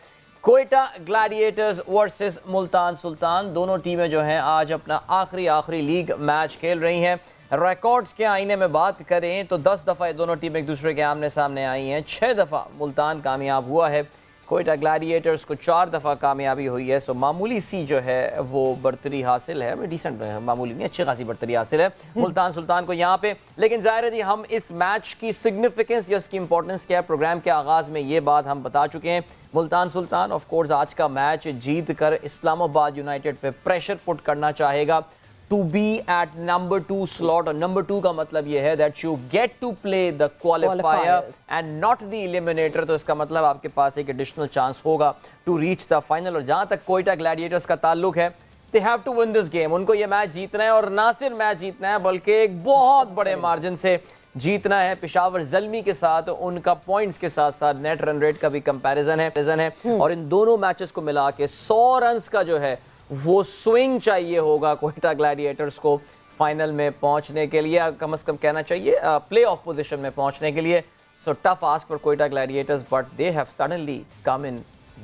Speaker 2: क्वेटा ग्लैडिएटर्स वर्सेस मुल्तान सुल्तान। दोनों टीमें जो हैं आज अपना आखिरी लीग मैच खेल रही हैं। रिकॉर्ड्स के आईने में बात करें तो 10 दफ़ा ये दोनों टीमें एक दूसरे के आमने सामने आई हैं। 6 दफ़ा मुल्तान कामयाब हुआ है, क्वेटा ग्लैडिएटर्स को 4 दफ़ा कामयाबी हुई है। सो मामूली सी जो है वो बर्तरी हासिल है, डिसेंट मामूली नहीं, अच्छी खासी बर्तरी हासिल है मुल्तान सुल्तान को यहाँ पे। लेकिन जाहिर है जी हम इस मैच की सिग्निफिकेंस या इसकी इंपॉर्टेंस क्या है, प्रोग्राम के आगाज में ये बात हम बता चुके हैं। मुल्तान सुल्तान ऑफ कोर्स आज का मैच जीत कर इस्लामाबाद यूनाइटेड पे प्रेशर पुट करना चाहेगा to be at number 2 slot, और number 2 का मतलब ये है that you get to play the qualifier and not the eliminator। तो इसका मतलब आपके पास एक एडिशनल चांस होगा to reach the final। और जहां तक क्वेटा ग्लैडिएटर्स का ताल्लुक है, they have to win this game। उनको ये मैच जीतना है, और ना सिर्फ मैच जीतना है बल्कि एक बहुत बड़े मार्जिन से जीतना है। पेशावर ज़ल्मी के साथ उनका पॉइंट्स के साथ साथ नेट रन रेट का भी कंपैरिजन है और इन दोनों मैचेस को मिला के 100 रन्स का जो है वो स्विंग चाहिए होगा क्वेटा ग्लैडिएटर्स को फाइनल में पहुंचने के लिए, कम से कम कहना चाहिए प्ले ऑफ पोजीशन में पहुंचने के लिए। So tough ask for Quetta Gladiators, but they have suddenly come in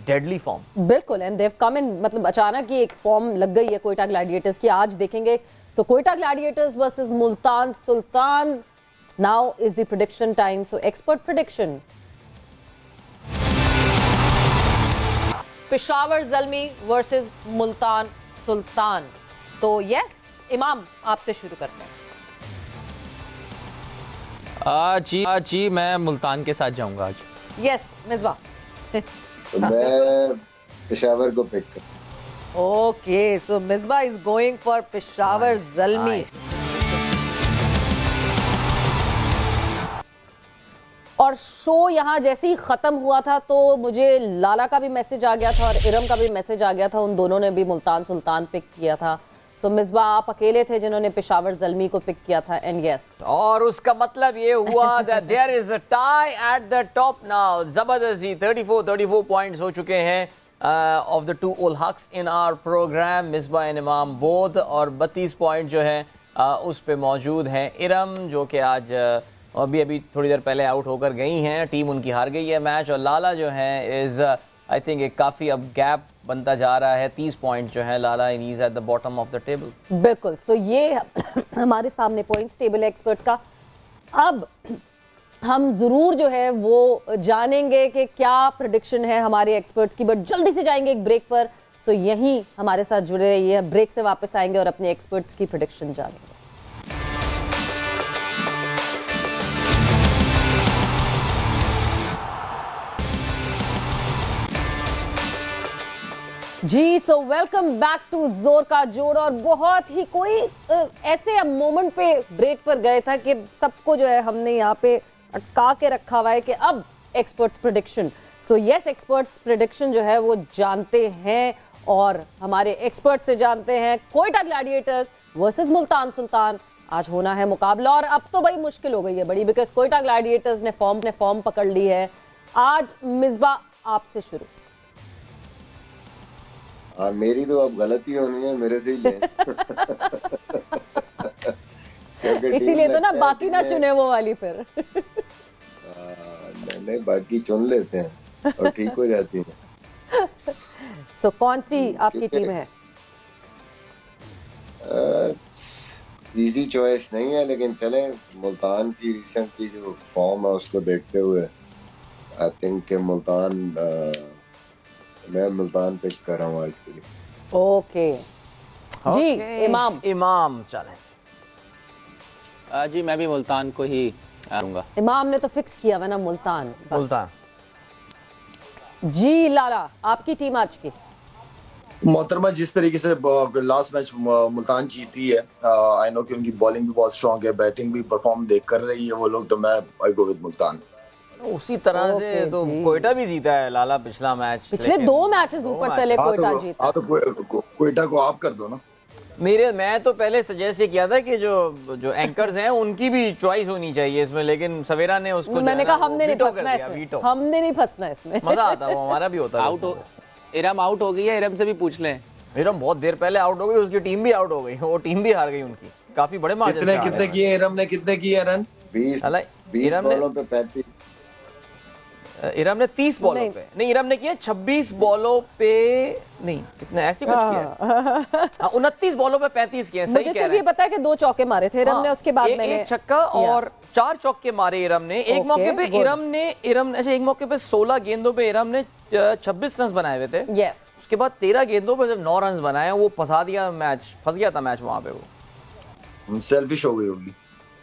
Speaker 2: deadly form.
Speaker 1: बिल्कुल, एंड दे हैव कम इन, मतलब अचानक ही एक फॉर्म लग गई है क्वेटा ग्लैडिएटर्स की। आज देखेंगे so Quetta gladiators versus Multan Sultan. Now is the prediction time. So expert prediction, Peshawar Zalmi versus Multan Sultan. तो यस इमाम, आपसे शुरू करते हैं।
Speaker 4: जी मैं मुल्तान के साथ जाऊंगा आज।
Speaker 1: यस मिसबा।
Speaker 3: मैं पेशावर को पिक कर।
Speaker 1: Okay, so Misbah is going for Peshawar Zalmi. और शो यहाँ जैसे ही खत्म हुआ था तो मुझे लाला का भी मैसेज आ गया था और इरम का भी मैसेज आ गया था, उन दोनों ने भी मुल्तान सुल्तान पिक किया था। सो मिसबा आप अकेले थे जिन्होंने पेशावर ज़ल्मी को पिक किया था। एंड यस,
Speaker 2: और उसका मतलब ये हुआ that there is a tie at the top now। जबरदस्त जी, 34 पॉइंट्स हो चुके हैं of the two ul Haqs in our program, Misbah and Imam both, और 32 पॉइंट जो है उस पे मौजूद हैं इरम, जो कि आज अभी थोड़ी देर पहले आउट होकर गई हैं, टीम उनकी हार गई है मैच। और लाला जो है इज आई थिंक एक काफी अब गैप बनता जा रहा है, 30 पॉइंट जो है Lala in is at the bottom of the table.
Speaker 1: बिल्कुल, सो ये हमारे सामने पॉइंट्स टेबल एक्सपर्ट्स का। अब हम जरूर जो है वो जानेंगे कि क्या प्रेडिक्शन है हमारे एक्सपर्ट्स की, बट जल्दी से जाएंगे एक ब्रेक पर। सो यहीं हमारे साथ जुड़े रहिए, ब्रेक से वापस आएंगे और अपने एक्सपर्ट्स की प्रेडिक्शन जानेंगे। जी, सो वेलकम बैक टू जोर का जोड़। और बहुत ही कोई ऐसे मोमेंट पे ब्रेक पर गए था कि सबको जो है हमने यहाँ पे अटका के रखा हुआ है कि अब experts prediction. So yes, experts prediction जो है वो जानते हैं और हमारे एक्सपर्ट से जानते हैं। क्वेटा ग्लैडिएटर्स वर्सेस मुल्तान सुल्तान आज होना है मुकाबला, और अब तो बड़ी मुश्किल हो गई है बड़ी, बिकॉज क्वेटा ग्लैडिएटर्स ने फॉर्म पकड़ ली है। आज मिसबा आपसे शुरू।
Speaker 3: हाँ, मेरी तो अब गलती होनी है, मेरे से ही ले।
Speaker 1: इसीलिए तो ना बाकी ना चुने वो वाली फिर।
Speaker 3: नहीं, बाकी चुन लेते हैं और ठीक हो जाती है।
Speaker 1: सो कौन सी आपकी टीम है?
Speaker 3: इजी चॉइस नहीं है, लेकिन चले मुल्तान की रिसेंटली जो फॉर्म है उसको देखते हुए आई थिंक के मैं मुल्तान पिक कर रहा हूँ आज के लिए।
Speaker 1: ओके जी,
Speaker 2: इमाम चलें।
Speaker 4: जी मैं भी मुल्तान को ही आऊंगा।
Speaker 1: इमाम ने तो फिक्स किया हुआ ना मुल्तान। जी लाला, आपकी टीम आज की?
Speaker 5: मोहतरमा जिस तरीके से लास्ट मैच मुल्तान जीती है, आई नो कि उनकी बॉलिंग भी बहुत स्ट्रांग है, बैटिंग भी परफॉर्म देख कर रही है वो लोग, तो मैं आई गो विद मुल्तान।
Speaker 2: उसी तरह से तो कोयटा भी जीता है लाला पिछला मैच,
Speaker 1: पिछले 2 मैचेस ऊपर तले कोयटा जीता।
Speaker 5: तो कोयटा को आप कर दो ना।
Speaker 2: मैं तो पहले सजेस्ट ये किया था कि जो एंकर्स हैं उनकी भी चॉइस होनी चाहिए इसमें, लेकिन सवेरा ने उसको, मैंने कहा हमने नहीं
Speaker 1: फंसना इसमें,
Speaker 2: मजा आता वो हमारा भी होता।
Speaker 4: इरम आउट हो गई है, इरम से भी पूछ लें।
Speaker 2: इरम बहुत देर पहले आउट हो गई, उसकी टीम भी आउट हो गई, वो टीम भी हार गई उनकी, काफी बड़े मार्जिन से।
Speaker 5: कितने किए इरम ने, कितने किए रन?
Speaker 3: 20 बॉलों पे 35।
Speaker 2: इरम ने 30 बॉलों पे नहीं, इरम ने किया 26 बॉलों पे नहीं, कितने ऐसे कुछ किया। 29 बॉलों पे 35 किए, सही कह रहे हैं।
Speaker 1: मुझे पता है कि 2 चौके मारे थे इरम ने, उसके बाद मैंने
Speaker 2: एक छक्का और 4 चौके मारे इरम ने। एक मौके पे एक मौके पे 16 गेंदों पे इरम ने 26 रन बनाए हुए थे। उसके बाद 13 गेंदों पे जब 9 रन बनाए, वो फंस गया था मैच वहां पे, वो
Speaker 5: सेल्फिश हो गई होगी,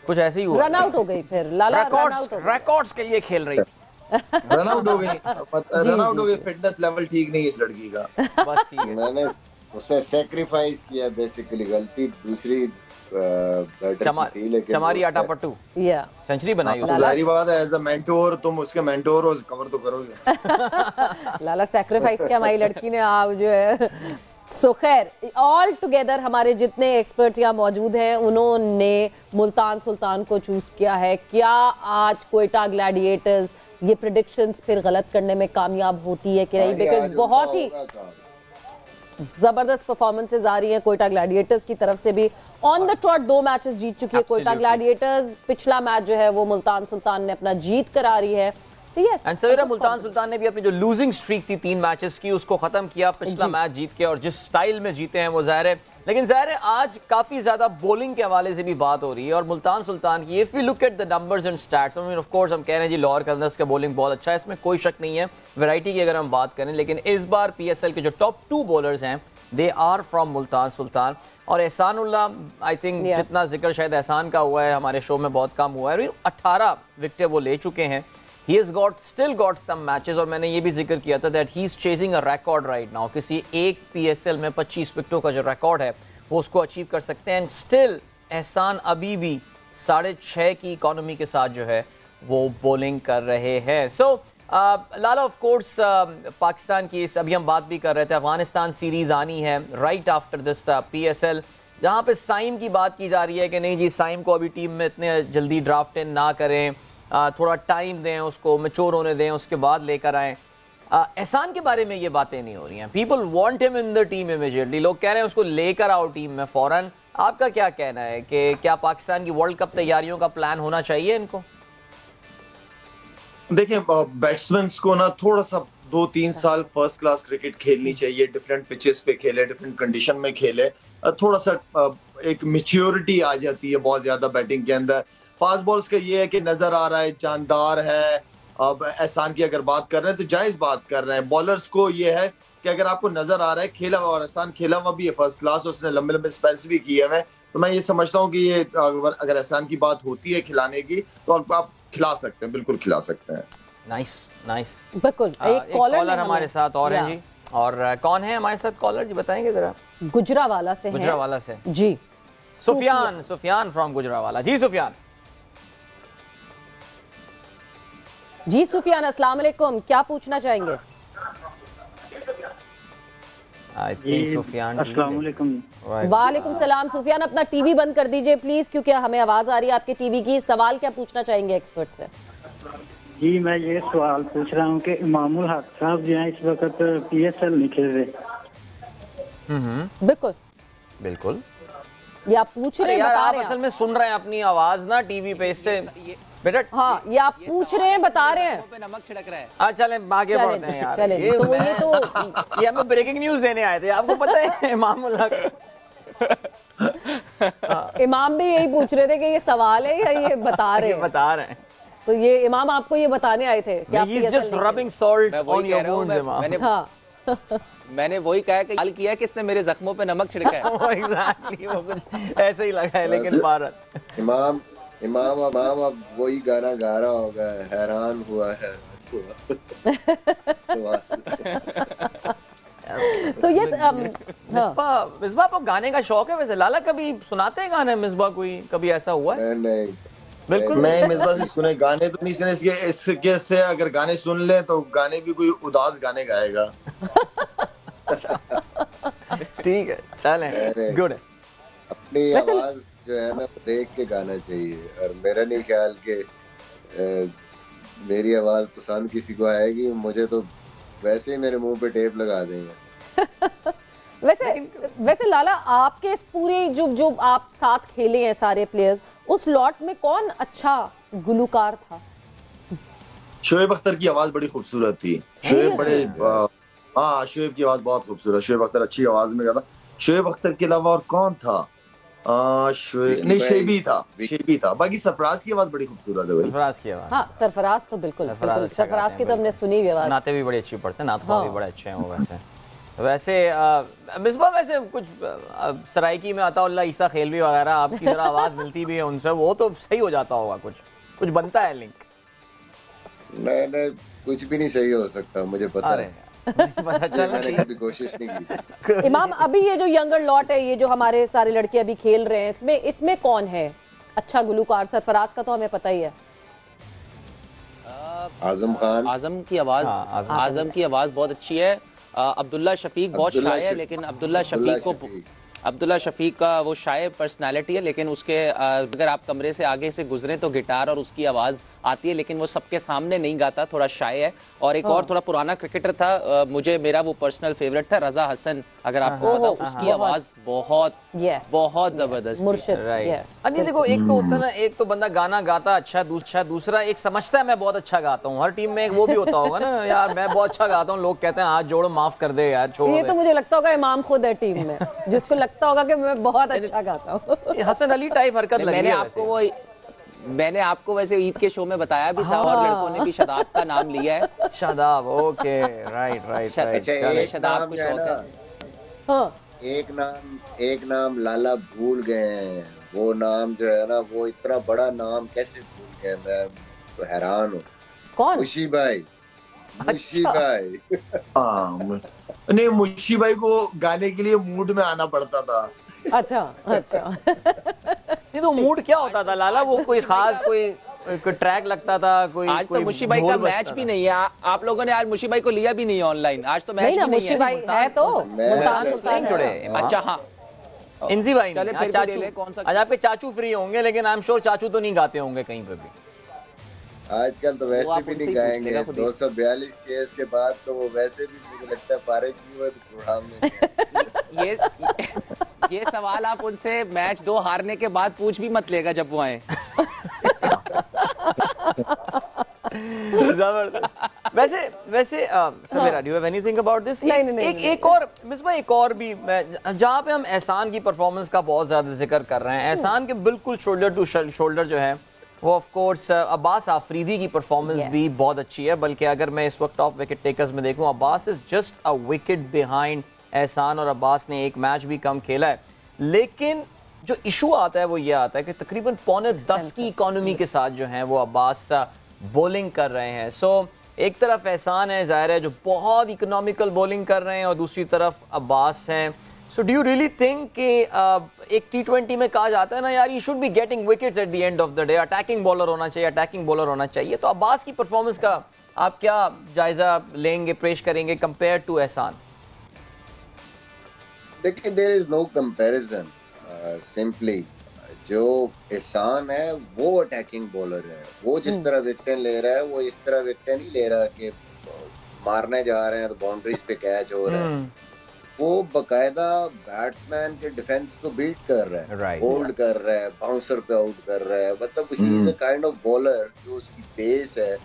Speaker 2: कुछ ऐसे ही हुआ,
Speaker 1: रन आउट हो गई। फिर लाला
Speaker 2: रिकॉर्ड्स के लिए खेल रही थी,
Speaker 5: रन आउट हो गई। फिटनेस लेवल ठीक नहीं है इस लड़की का।
Speaker 2: बस ठीक है,
Speaker 3: मैंने उससे सैक्रिफाइस किया बेसिकली, गलती दूसरी बैटर की थी, लेकिन
Speaker 2: चमारी आटा पट्टू सेंचुरी बनाई।
Speaker 5: जाहिर बात है, एज अ मेंटोर तुम उसके मेंटोर हो, कवर तो करोगे।
Speaker 1: लाला सैक्रिफाइस किया हमारी लड़की ने, आप जो है। सो खैर, ऑल टुगेदर हमारे जितने एक्सपर्ट्स यहाँ मौजूद हैं उन्होंने मुल्तान सुल्तान को चूज किया है। क्या आज कोयटा ग्लैडिएटर्स ये प्रेडिक्शंस फिर गलत करने में कामयाब होती है कि नहीं? बिकॉज बहुत ही जबरदस्त परफॉर्मेंसेज आ रही हैं कोयटा ग्लैडिएटर्स की तरफ से भी। ऑन द ट्रॉट 2 मैचेस जीत चुकी है कोयटा ग्लैडिएटर्स। पिछला मैच जो है वो मुल्तान सुल्तान ने अपना जीत करा रही है।
Speaker 2: एंड सवेरा मुल्तान सुल्तान ने भी अपनी जो लूजिंग स्ट्रीक थी 3 मैचेस की, उसको खत्म किया पिछला मैच जीत के, और जिस स्टाइल में जीते हैं वो जाहिर है। लेकिन जाहिर है आज काफी ज्यादा बॉलिंग के हवाले से भी बात हो रही है, और मुल्तान सुल्तान की if you look at the numbers and stats, I mean of course हम कह रहे हैं जी लाहौर कलंदर्स का बॉलिंग बहुत अच्छा है, इसमें कोई शक नहीं है वैरायटी की अगर हम बात करें। लेकिन इस बार पीएसएल के जो टॉप 2 बॉलर्स हैं they are from Multan Sultan. और एहसानुल्लाह, आई थिंक जितना जिक्र शायद एहसान का हुआ है हमारे शो में बहुत कम हुआ है, 18 विकेटें वो ले चुके हैं। He has still got some matches, और मैंने ये भी जिक्र किया था that he's chasing a record right now। किसी एक PSL में 25 विकेटों का जो रिकॉर्ड है वो उसको अचीव कर सकते हैं। एंड स्टिल एहसान अभी भी 6.5 की इकोनॉमी के साथ जो है वो बॉलिंग कर रहे हैं। सो लाला ऑफ कोर्स पाकिस्तान की अभी हम बात भी कर रहे थे, अफगानिस्तान सीरीज आनी है राइट आफ्टर दिस PSL, जहाँ पे साइम की बात की जा रही है कि नहीं जी साइम को अभी टीम में इतने जल्दी ड्राफ्ट इन ना करें, थोड़ा टाइम दें उसको, मैच्योर होने दें, उसके बाद लेकर आएं। एहसान के बारे में ये बातें नहीं हो रही हैं। People want him in the team immediately, लोग कह रहे हैं उसको लेकर आओ टीम में फौरन। आपका क्या कहना है कि क्या पाकिस्तान की वर्ल्ड कप तैयारियों का प्लान होना चाहिए इनको?
Speaker 5: देखिए, बैट्समैन को ना थोड़ा सा 2-3 साल फर्स्ट क्लास क्रिकेट खेलनी चाहिए, डिफरेंट पिचेस पे खेले, डिफरेंट कंडीशन में खेले, थोड़ा सा एक मैच्योरिटी आ जाती है बहुत ज्यादा बैटिंग के अंदर। फास्ट बॉल्स का ये है कि नजर आ रहा है, जानदार है। अब एहसान की अगर बात कर रहे हैं तो जायज बात कर रहे हैं। बॉलर्स को ये है कि अगर आपको नजर आ रहा है खेला हुआ, और एहसान खेला हुआ भी है फर्स्ट क्लास, उसने लंबे लंबे स्पेल्स भी किए हुए, तो मैं ये समझता हूँ कि ये अगर एहसान की बात होती है खिलाने की तो आप खिला सकते हैं, बिल्कुल खिला सकते हैं।
Speaker 2: नाइस नाइस,
Speaker 1: बिल्कुल।
Speaker 2: एक कॉलर हमारे साथ और है जी, और कौन है हमारे साथ कॉलर जी, बताएंगे जरा?
Speaker 1: गुजरावाला से
Speaker 2: गुजरावाला से
Speaker 1: जी,
Speaker 2: सुफियान फ्रॉम गुजरावाला। जी सुफियान।
Speaker 1: जी सुफियान, अस्सलाम वालेकुम, क्या पूछना चाहेंगे?
Speaker 2: I think Sufiyan.
Speaker 10: अस्सलाम वालेकुम।
Speaker 1: वालेकुम सलाम। सुफियान, अपना टीवी बंद कर दीजिए प्लीज, क्योंकि हमें आवाज आ रही है आपके टीवी की। सवाल क्या पूछना चाहेंगे एक्सपर्ट से?
Speaker 10: जी मैं ये सवाल पूछ रहा हूँ कि इमामुल हक साहब जो है इस वक्त PSL नहीं खेल रहे।
Speaker 1: बिल्कुल
Speaker 2: बिल्कुल,
Speaker 1: ये आप पूछ रहे हैं, बता रहे हैं,
Speaker 2: असल में सुन रहे हैं अपनी आवाज ना टीवी पे, इससे बेटा।
Speaker 1: हाँ, ये आप पूछ रहे हैं, बता रहे हैं,
Speaker 4: पे नमक छिड़क रहा है।
Speaker 2: अच्छा चलें आगे बढ़ते हैं यार।
Speaker 1: चलें,
Speaker 2: ये हमें ब्रेकिंग न्यूज देने आए थे, आपको पता है इमामुल हक।
Speaker 1: इमाम भी यही पूछ रहे थे कि ये सवाल है या ये बता रहे हैं?
Speaker 2: बता रहे हैं।
Speaker 1: तो ये इमाम आपको ये बताने आए थे कि
Speaker 2: He's just rubbing salt on your wounds, इमाम।
Speaker 4: मैंने वही कहा कि हाल किया कि इसने मेरे जख्मों पे नमक छिड़का है।
Speaker 2: एग्जैक्टली, वो कुछ ऐसे ही लगा है। लेकिन भारत
Speaker 3: इमाम अब वही गाना गा रहा होगा, हैरान हुआ है
Speaker 1: So yes,
Speaker 2: मिसबा को गाने का शौक है वैसे? लाला कभी सुनाते हैं गाने मिसबा? कोई कभी ऐसा हुआ है?
Speaker 3: नहीं
Speaker 2: बिल्कुल
Speaker 5: नहीं, मिसबा से सुने गाने तो नहीं सुने। इसके से अगर गाने सुन ले तो गाने भी कोई उदास गाने गाएगा।
Speaker 2: ठीक है, चलें, गुड।
Speaker 3: अपनी आवाज जो है ना देख के गाना चाहिए, और मेरा नहीं ख्याल के मेरी आवाज पसंद किसी को आएगी। मुझे तो वैसे ही मेरे मुंह पे टेप लगा देंगे।
Speaker 1: वैसे लाला, आपके इस पूरे जो आप साथ खेले हैं सारे प्लेयर्स, उस लॉट में कौन अच्छा गुलूकार था?
Speaker 5: शोएब अख्तर की आवाज बड़ी खूबसूरत थी। शोएब बड़े हाँ, शोएब की आवाज बहुत खूबसूरत। शोएब अख्तर अच्छी आवाज में गाता। शोएब अख्तर के अलावा और कौन था? शेबी था। बाकी सरफराज की आवाज बड़ी खूबसूरत है।
Speaker 2: सरफराज की आवाज,
Speaker 1: हाँ सरफराज तो बिल्कुल सरफराज की तो हमने सुनी हुई आवाज।
Speaker 2: नाते भी बड़ी अच्छी पढ़ते हैं, नात भी बड़े अच्छे हैं वो। वैसे मिसबा, वैसे कुछ सराइकी में अताउल्लाह ईसा खेलवी वगैरह आपकी जरा आवाज मिलती भी है उनसे, वो तो सही हो जाता होगा, कुछ बनता है लिंक?
Speaker 3: नहीं, कुछ भी नहीं सही हो सकता, मुझे पता है। मैंने कभी कोशिश नहीं की।
Speaker 1: इमाम, अभी ये जो यंगर लॉट है, ये जो हमारे सारे लड़के अभी खेल रहे हैं, इसमें कौन है अच्छा गुलूकार? सरफराज का तो हमें पता ही है।
Speaker 3: आजम खान,
Speaker 4: आजम की आवाज बहुत अच्छी है। अब्दुल्ला शफीक बहुत शाय है, लेकिन अब्दुल्ला शफीक का वो शाय पर्सनालिटी है, लेकिन उसके अगर आप कमरे से आगे से गुजरे तो गिटार और उसकी आवाज आती है, लेकिन वो सबके सामने नहीं गाता, थोड़ा शाय है। और एक और थोड़ा पुराना क्रिकेटर था, मेरा वो पर्सनल फेवरेट था, रजा हसन, अगर आपको पता, उसकी आवाज बहुत जबरदस्त।
Speaker 2: देखो, एक तो होता ना, एक तो बंदा गाना गाता अच्छा, दूसरा एक समझता है मैं बहुत अच्छा गाता हूँ। हर टीम में एक वो भी होता होगा ना, यार मैं बहुत अच्छा गाता हूँ, लोग कहते हैं हाथ जोड़ो, माफ कर दे यार, छोड़।
Speaker 1: ये तो मुझे लगता होगा इमाम खुद है टीम में, जिसको लगता होगा कि मैं बहुत अच्छा गाता हूँ।
Speaker 2: हसन अली टाइप हरकत लगी है।
Speaker 4: मैंने आपको वैसे ईद के शो में बताया भी था, और लड़कों ने भी शादाब का नाम लिया है।
Speaker 2: Shadab, okay, right.
Speaker 3: अच्छा, एक नाम लाला भूल गए हैं। वो नाम जो है ना, वो इतना बड़ा नाम कैसे भूल गए, मैं तो हैरान हूँ।
Speaker 1: कौन?
Speaker 3: मुशी भाई।
Speaker 5: नहीं, मुशी भाई को गाने के लिए मूड में आना पड़ता था।
Speaker 1: अच्छा।
Speaker 2: नहीं तो मूड क्या होता था लाला? वो कोई खास कोई ट्रैक लगता था? कोई
Speaker 4: आज तो मुशी भाई का मैच भी नहीं है। आप लोगों ने आज मुशी भाई को लिया भी नहीं है ऑनलाइन। आज तो मैच नहीं है।
Speaker 1: मुशी भाई है तो
Speaker 2: जुड़े।
Speaker 4: अच्छा, हाँ,
Speaker 2: इंजी भाई, आज आपके चाचू फ्री होंगे, लेकिन आई एम श्योर चाचू तो नहीं गाते होंगे कहीं पे भी
Speaker 3: आजकल। तो वैसे भी नहीं गाएंगे। 242 चेस के बाद तो वो वैसे भी मुझे लगता है पारे प्रोग्राम में।
Speaker 4: ये सवाल आप उनसे मैच 2 हारने के बाद पूछ भी मत लेगा जब वो आए।
Speaker 2: वैसे Sameera, do you have anything about this?
Speaker 1: नहीं।
Speaker 2: एक और मिसबा, एक और भी जहाँ पे हम एहसान की परफॉर्मेंस का बहुत ज्यादा जिक्र कर रहे हैं, एहसान के बिल्कुल शोल्डर टू शोल्डर जो है वो ऑफ कोर्स अब्बास आफरीदी की परफॉर्मेंस भी बहुत अच्छी है। बल्कि अगर मैं इस वक्त टॉप विकेट टेकर्स में देखूं, Abbas is just a wicket behind एहसान, और अब्बास ने एक मैच भी कम खेला है। लेकिन जो इशू आता है वो ये आता है कि तकरीबन 9.25 की इकोनॉमी के साथ जो है वो अब्बास बॉलिंग कर रहे हैं। सो एक तरफ एहसान है, जाहिर है, जो बहुत इकोनॉमिकल बॉलिंग कर रहे हैं, और दूसरी तरफ अब्बास हैं। So do you really think कि एक T20 में कहा जाता है ना यार, you should be getting wickets at the end of the day, attacking bowler होना चाहिए, तो अब्बास की परफॉर्मेंस का आप क्या जायजा लेंगे, पेश करेंगे कंपेयर टू एहसान?
Speaker 3: देखिए, there is no comparison. Simply जो एहसान है वो अटैकिंग बॉलर है। वो जिस तरह विकेट ले रहा है, वो इस तरह विकेट नहीं ले रहा कि मारने जा रहे हैं तो बाउंड्रीज पे कैच हो रहा है। वो बकायदा बैट्समैन के डिफेंस को बीट कर रहा है, होल्ड कर रहा है, बाउंसर पे आउट कर रहा है। मतलब he is a kind of bowler जो उसकी पेस है,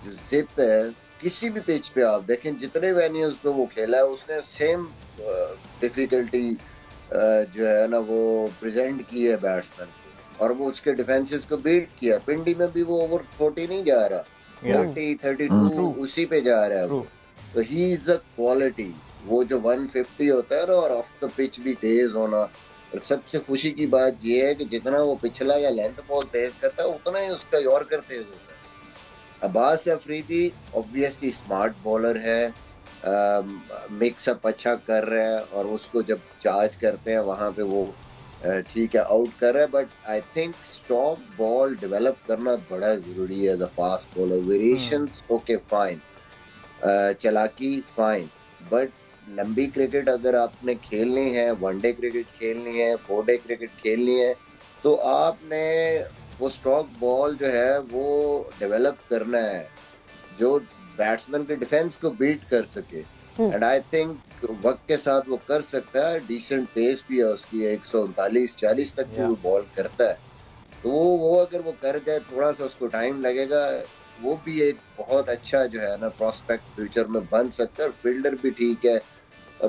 Speaker 3: जो जिप है, किसी भी पिच पे आप देखें, जितने वेन्यूज पे वो खेला है, उसने सेम डिफिकल्टी जो है ना वो प्रेजेंट की है बैट्समैन को, और वो उसके डिफेंसेस को बीट किया। पिंडी में भी वो ओवर 40 नहीं जा रहा, 30, 32 उसी पे जा रहा है वो। तो ही इज अ क्वालिटी। वो जो 150 होता है ना, और ऑफ द पिच भी तेज होना। और सबसे खुशी की बात ये है कि जितना वो पिछला या लेंथ बॉल तेज करता है, उतना ही उसका यॉर्कर तेज होता है। Abbas Afridi obviously smart bowler है, मिक्सअप अच्छा कर रहे हैं और उसको जब चार्ज करते हैं वहाँ पे वो ठीक है आउट कर रहा है, but I think stock ball develop करना बड़ा ज़रूरी है as a fast bowler. Variations okay fine, चालाकी फाइन, बट लंबी क्रिकेट अगर आपने खेलनी है, वनडे क्रिकेट खेलनी है, 4 डे क्रिकेट खेलनी है, तो आपने वो स्टॉक बॉल जो है वो डेवलप करना है जो बैट्समैन के डिफेंस को बीट कर सके। एंड आई थिंक वक्त के साथ वो कर सकता है, डिसेंट पेस भी है उसकी, 139-40 तक भी वो बॉल करता है। तो वो अगर वो कर जाए, थोड़ा सा उसको टाइम लगेगा, वो भी एक बहुत अच्छा जो है ना प्रोस्पेक्ट फ्यूचर में बन सकता है। फील्डर भी ठीक है,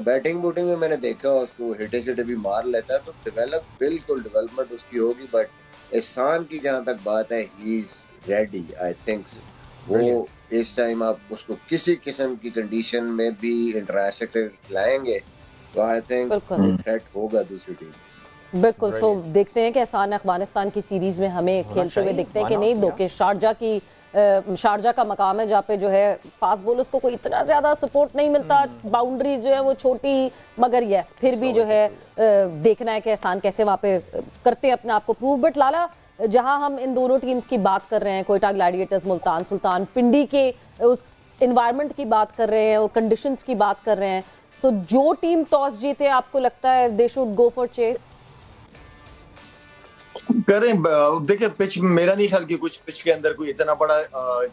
Speaker 3: बैटिंग बूटिंग में मैंने देखा उसको हिटे भी मार लेता है, तो बिल्कुल डेवलपमेंट उसकी होगी। बट एहसान की जहाँ तक बात है, he is ready. I think वो इस टाइम आप उसको किसी किस्म की कंडीशन में भी इंटरनेशनल क्रिकेट खिलाएंगे तो आई थिंक थ्रेट होगा दूसरी टीम।
Speaker 1: बिल्कुल। सो देखते हैं कि एहसान अफगानिस्तान की सीरीज में हमें खेलते हुए दिखते हैं कि नहीं। दो के शारजा का मकाम है जहाँ पे जो है फास्ट बॉलर्स को कोई इतना ज्यादा सपोर्ट नहीं मिलता, बाउंड्रीज जो है वो छोटी, मगर यस फिर भी जो है देखना है कि एहसान कैसे वहाँ पे करते हैं अपने आप को प्रूव। बट लाला, जहां हम इन दोनों टीम्स की बात कर रहे हैं, कोयटा ग्लैडिएटर्स, मुल्तान सुल्तान, पिंडी के उस एनवायरनमेंट की बात कर रहे हैं और कंडीशंस की बात कर रहे हैं, सो जो टीम टॉस जीते आपको लगता है they should go for chase?
Speaker 5: करें। देखिए पिच मेरा नहीं ख्याल कि कुछ पिच के अंदर कोई इतना बड़ा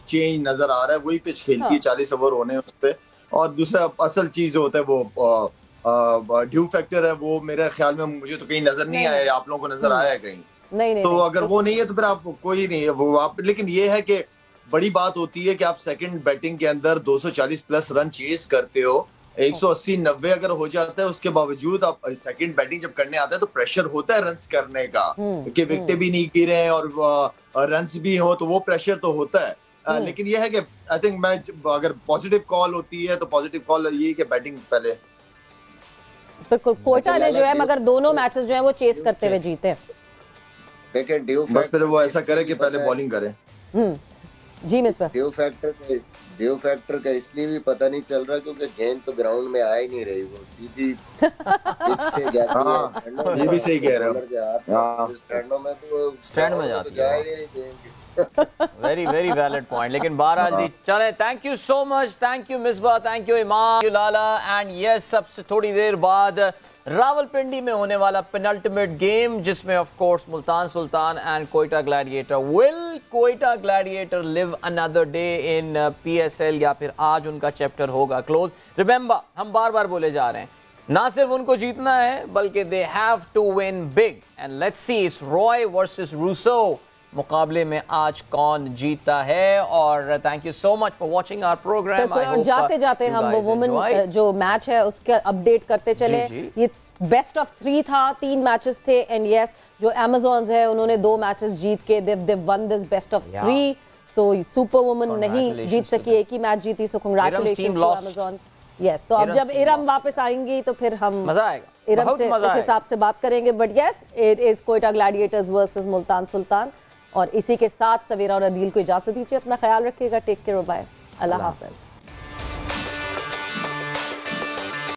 Speaker 5: चेंज नजर आ रहा है। वही पिच खेलती है, 40 ओवर होने उस पे। और दूसरा असल चीज जो होता है वो ड्यू फैक्टर है, वो मेरे ख्याल में मुझे तो कहीं नजर नहीं आया। आप लोगों को नजर आया है कहीं?
Speaker 1: नहीं।
Speaker 5: तो अगर वो नहीं है तो फिर आप कोई नहीं है वो आप। लेकिन ये है कि बड़ी बात होती है कि आप सेकंड बैटिंग के अंदर 240 प्लस रन चेस करते हो, 180-90 अगर हो जाता है, उसके बावजूद आप सेकंड बैटिंग जब करने आता है तो प्रेशर होता है रन्स करने का कि विकेटें भी नहीं गिरे हैं और रन्स भी हो, तो वो प्रेशर तो होता है। लेकिन ये है कि आई थिंक मैच अगर पॉजिटिव कॉल होती है तो पॉजिटिव कॉल ये कि बैटिंग पहले।
Speaker 1: बिल्कुल, कोयटा ने जो है मगर दोनों मैचेस जो है वो चेस करते हुए जीते।
Speaker 5: बस फिर वो ऐसा करे कि पहले बॉलिंग करे।
Speaker 1: जी मिस
Speaker 3: ड्यू फैक्टर का इसलिए भी पता नहीं चल रहा क्योंकि गेंद तो ग्राउंड में आ ही नहीं रही, वो सीधी पिच से जाती है।
Speaker 5: ये भी सही कह रहे हो।
Speaker 2: स्टैंड में जाती है,
Speaker 3: जा ही नहीं रही गेंद।
Speaker 2: Very valid point. लेकिन बहरहाल जी चले, thank you so much, thank you Misbah, thank you इमाम, यू लाला। एंड यस, सबसे थोड़ी देर बाद रावलपिंडी में होने वाला पेनल्टीमेट गेम, जिसमें of course Multan sultan and Quetta gladiator. Will Quetta gladiator live another day in PSL, या फिर आज उनका चैप्टर होगा क्लोज? रिमेंबर, हम बार बार बोले जा रहे हैं, ना सिर्फ उनको जीतना है बल्कि they have to win big. And let's see इस रॉय वर्सेस रूसो मुकाबले में आज कौन जीता है। और thank you so much for watching our program.
Speaker 1: और जाते जाते हम वो वुमेन जो मैच है उसके अपडेट करते चले। ये बेस्ट ऑफ 3 था, 3 मैचेस थे। एंड यस, जो अमेज़ॉन्स है उन्होंने 2 मैचेस जीत के they won this best of 3। So super women नहीं जीत सकी, एक ही मैच जीती। So congratulations to Amazon. Yes, तो अब जब इरम वापस आएंगी तो फिर हम
Speaker 2: मजा आएगा,
Speaker 1: इरम से उस हिसाब से बात करेंगे। But yes, it is Quetta gladiators versus Multan Sultan. और इसी के साथ सवेरा और अदील को इजाजत दीजिए। अपना ख्याल रखिएगा। टेक केयर, बाय, अल्लाह हाफ़िज़।